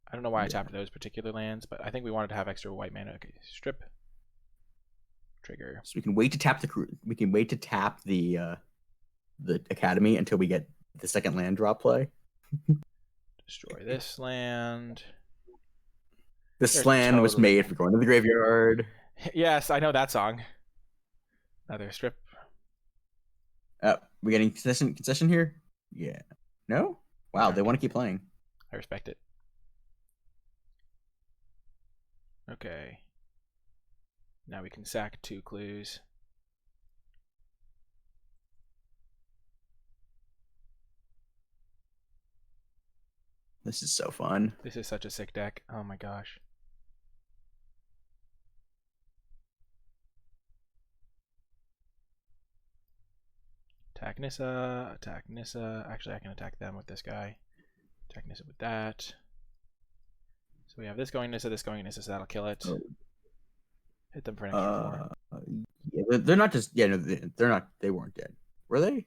I don't know why I tapped those particular lands, but I think we wanted to have extra white mana. Okay, Strip. Trigger. So we can wait to tap the Academy until we get the second land drop play. Destroy this land. This land was made for going to the graveyard. Yes, I know that song. Another Strip. We getting concession here? Yeah. No? Wow, they want to keep playing. I respect it. Okay. Now we can sack 2 clues. This is so fun. This is such a sick deck. Oh my gosh. Attack Nissa, attack Nissa. Actually, I can attack them with this guy. Attack Nissa with that. So we have this going Nissa, this going Nissa, so that'll kill it. Oh. Hit them for an extra 4. Yeah, they're not just. Yeah, no, they're not. They weren't dead, were they?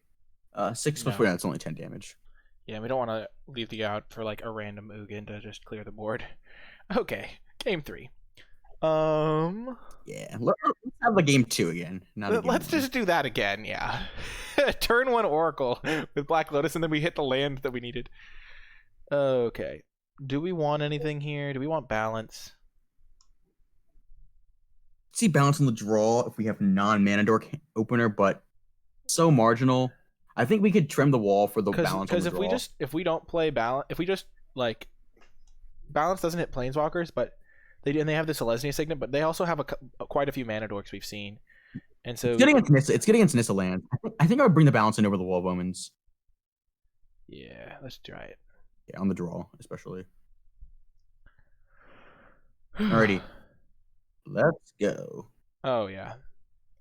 6 plus 4. That's only 10 damage. Yeah, we don't want to leave the guy out for like a random Ugin to just clear the board. Okay, game 3. Yeah, let's have a game 2 again. Let's just do that again. Yeah, turn 1 Oracle with Black Lotus, and then we hit the land that we needed. Okay, do we want anything here? Do we want balance? See balance on the draw if we have non-mana dork opener, but so marginal. I think we could trim the wall for the balance. Because if we don't play balance, if we just like balance doesn't hit planeswalkers, but they have the Selesnya Signet, but they also have quite a few mana dorks we've seen, and so it's getting against Nissa land. I think I would bring the balance in over the Wall of Omens. Yeah, let's try it. Yeah, on the draw especially. Alrighty, let's go. Oh yeah,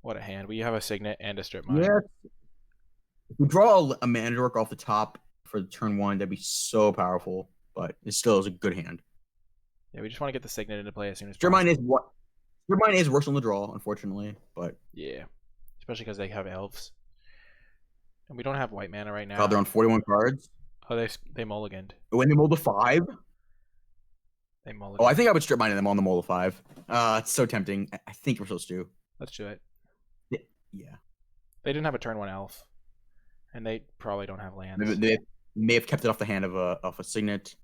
what a hand! We have a Signet and a Strip Mine. Yeah. If we draw a mana dork off the top for turn 1, that'd be so powerful. But it still is a good hand. Yeah, we just want to get the Signet into play as soon as possible. Strip Mine is worse on the draw, unfortunately. But yeah, especially because they have elves, and we don't have white mana right now. God, they're on 41 cards. Oh, they mulliganed. When they mulled a 5. They mulliganed. Oh, I think I would Strip Mine them on the mull of 5. It's so tempting. I think we're supposed to. Let's do it. Yeah. They didn't have a turn 1 elf. And they probably don't have lands. They may have kept it off the hand of a Signet.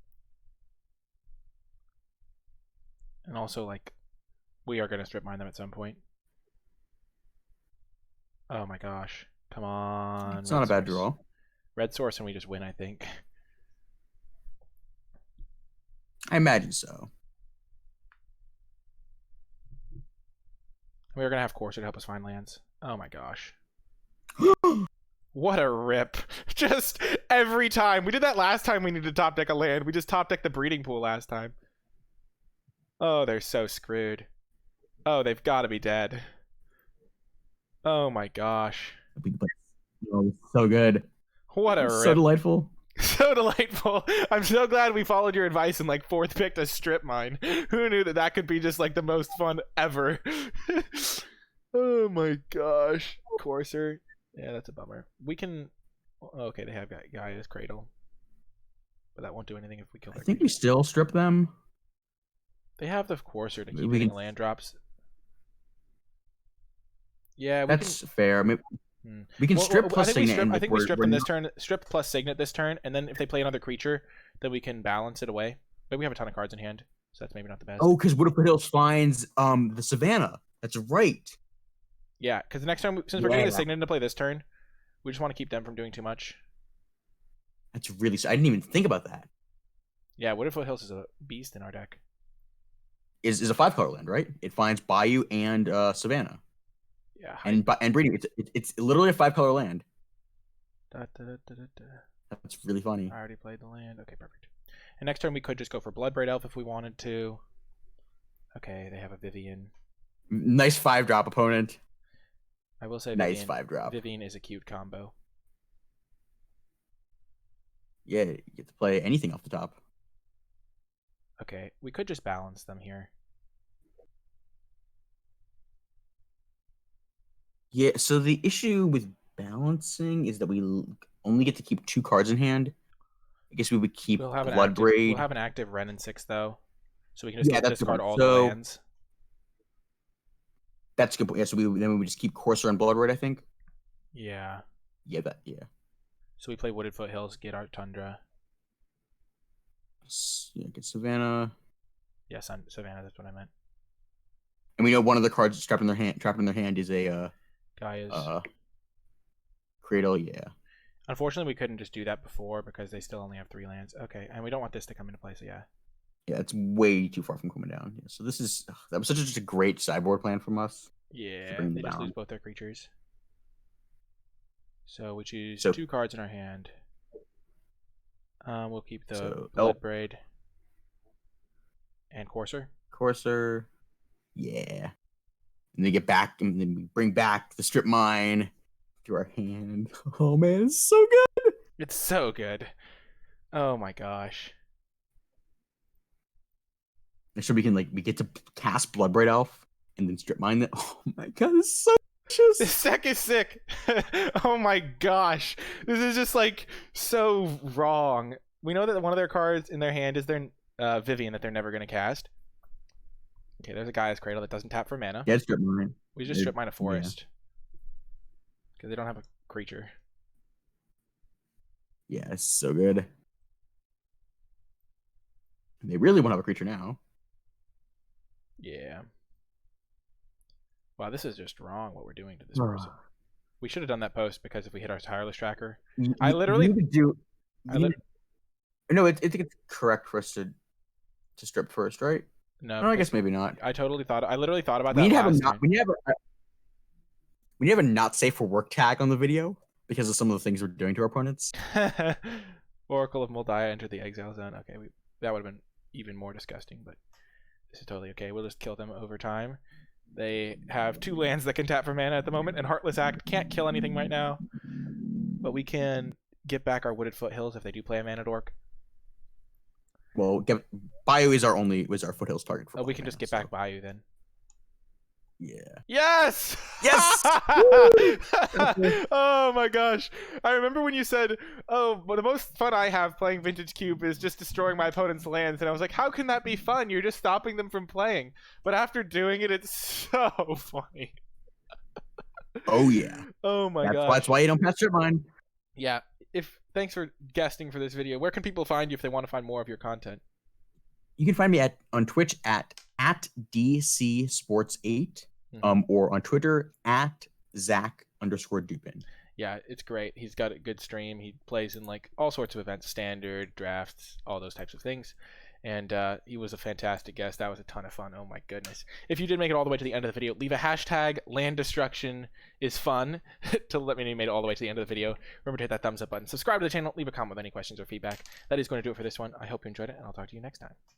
And also, like, we are going to Strip Mine them at some point. Oh my gosh. Come on. It's not a bad draw. Red source and we just win, I think. I imagine so. We are going to have Courser to help us find lands. Oh my gosh. What a rip. Just every time. We did that last time we needed to top deck a land. We just top decked the breeding pool last time. Oh, they're so screwed. Oh, they've got to be dead. Oh my gosh. Oh, so good. What a rip. So delightful. So delightful. I'm so glad we followed your advice and like 4th picked a Strip Mine. Who knew that that could be just like the most fun ever? Oh my gosh. Courser. Yeah, that's a bummer. We can... Okay, they have Gaia's Cradle. But that won't do anything if we kill their I think we still strip them. They have the Courser to keep getting land drops. Yeah, that's fair. I mean, we can strip plus Signet. I think we strip them this turn. Strip plus Signet this turn, and then if they play another creature, then we can balance it away. But we have a ton of cards in hand, so that's maybe not the best. Oh, because Woodford Hills finds the Savannah. That's right. Yeah, because the next time, since we're getting the Signet into play this turn, we just want to keep them from doing too much. That's really... I didn't even think about that. Yeah, Woodford Hills is a beast in our deck. Is a 5-color land, right? It finds Bayou and Savannah. Yeah. And breeding. It's literally a 5-color land. That's really funny. I already played the land. Okay, perfect. And next turn we could just go for Bloodbraid Elf if we wanted to. Okay, they have a Vivian. Nice 5-drop opponent. I will say nice 5-drop. Vivian is a cute combo. Yeah, you get to play anything off the top. Okay, we could just balance them here. Yeah, so the issue with balancing is that we only get to keep 2 cards in hand. I guess we would keep Bloodbraid. We'll have an active Wrenn in 6, though. So we can just discard all the lands. That's a good point. Yeah, so we would just keep Courser and Bloodbraid, I think. Yeah. Yeah. So we play Wooded Foothills, get our Tundra. Yeah, get Savannah. Yes, Savannah. That's what I meant. And we know one of the cards trapped in their hand is a Gaia's Cradle. Yeah. Unfortunately, we couldn't just do that before because they still only have 3 lands. Okay, and we don't want this to come into play. So yeah. Yeah, it's way too far from coming down. Yeah, so that was just a great sideboard plan from us. Yeah, they just lose both their creatures. So we choose 2 cards in our hand. We'll keep the So, blood braid and courser. Courser. Yeah. And they get back, and then we bring back the strip mine to our hand. Oh man, it's so good. It's so good. Oh my gosh. And so we get to cast Bloodbraid Elf and then strip mine it. Oh my god, it's so delicious. This deck is sick. Oh my gosh. This is just like so wrong. We know that one of their cards in their hand is their Vivian that they're never going to cast. Okay, there's a Gaia's Cradle that doesn't tap for mana. Yeah, strip mine. We just strip mine a forest. Because they don't have a creature. Yeah, it's so good. They really won't have a creature now. Yeah. Wow, this is just wrong what we're doing to this person. We should have done that post because if we hit our tireless tracker, I literally No, I think it's correct for us to strip first, right? No, I guess maybe not. I literally thought about that. We need to have a not safe for work tag on the video because of some of the things we're doing to our opponents. Oracle of Moldiah entered the exile zone. Okay, that would have been even more disgusting, but this is totally okay. We'll just kill them over time. They have 2 lands that can tap for mana at the moment, and Heartless Act can't kill anything right now. But we can get back our Wooded Foothills if they do play a mana dork. Well, Bayou was our foothills target for. We can just get back Bayou then. Yeah. Yes! Yes! Oh my gosh. I remember when you said, oh, but the most fun I have playing Vintage Cube is just destroying my opponent's lands. And I was like, how can that be fun? You're just stopping them from playing. But after doing it, it's so funny. Oh, yeah. Oh my gosh. That's why you don't pass strip mine. Yeah. Thanks for guesting for this video. Where can people find you if they want to find more of your content? You can find me on Twitch at DCSports8, or on Twitter at Zach_Dupin. Yeah, it's great. He's got a good stream. He plays in like all sorts of events, standard, drafts, all those types of things. And he was a fantastic guest. That was a ton of fun. Oh my goodness. If you did make it all the way to the end of the video, leave a hashtag land destruction is fun to let me know you made it all the way to the end of the video. Remember to hit that thumbs up button. Subscribe to the channel. Leave a comment with any questions or feedback. That is going to do it for this one. I hope you enjoyed it, and I'll talk to you next time.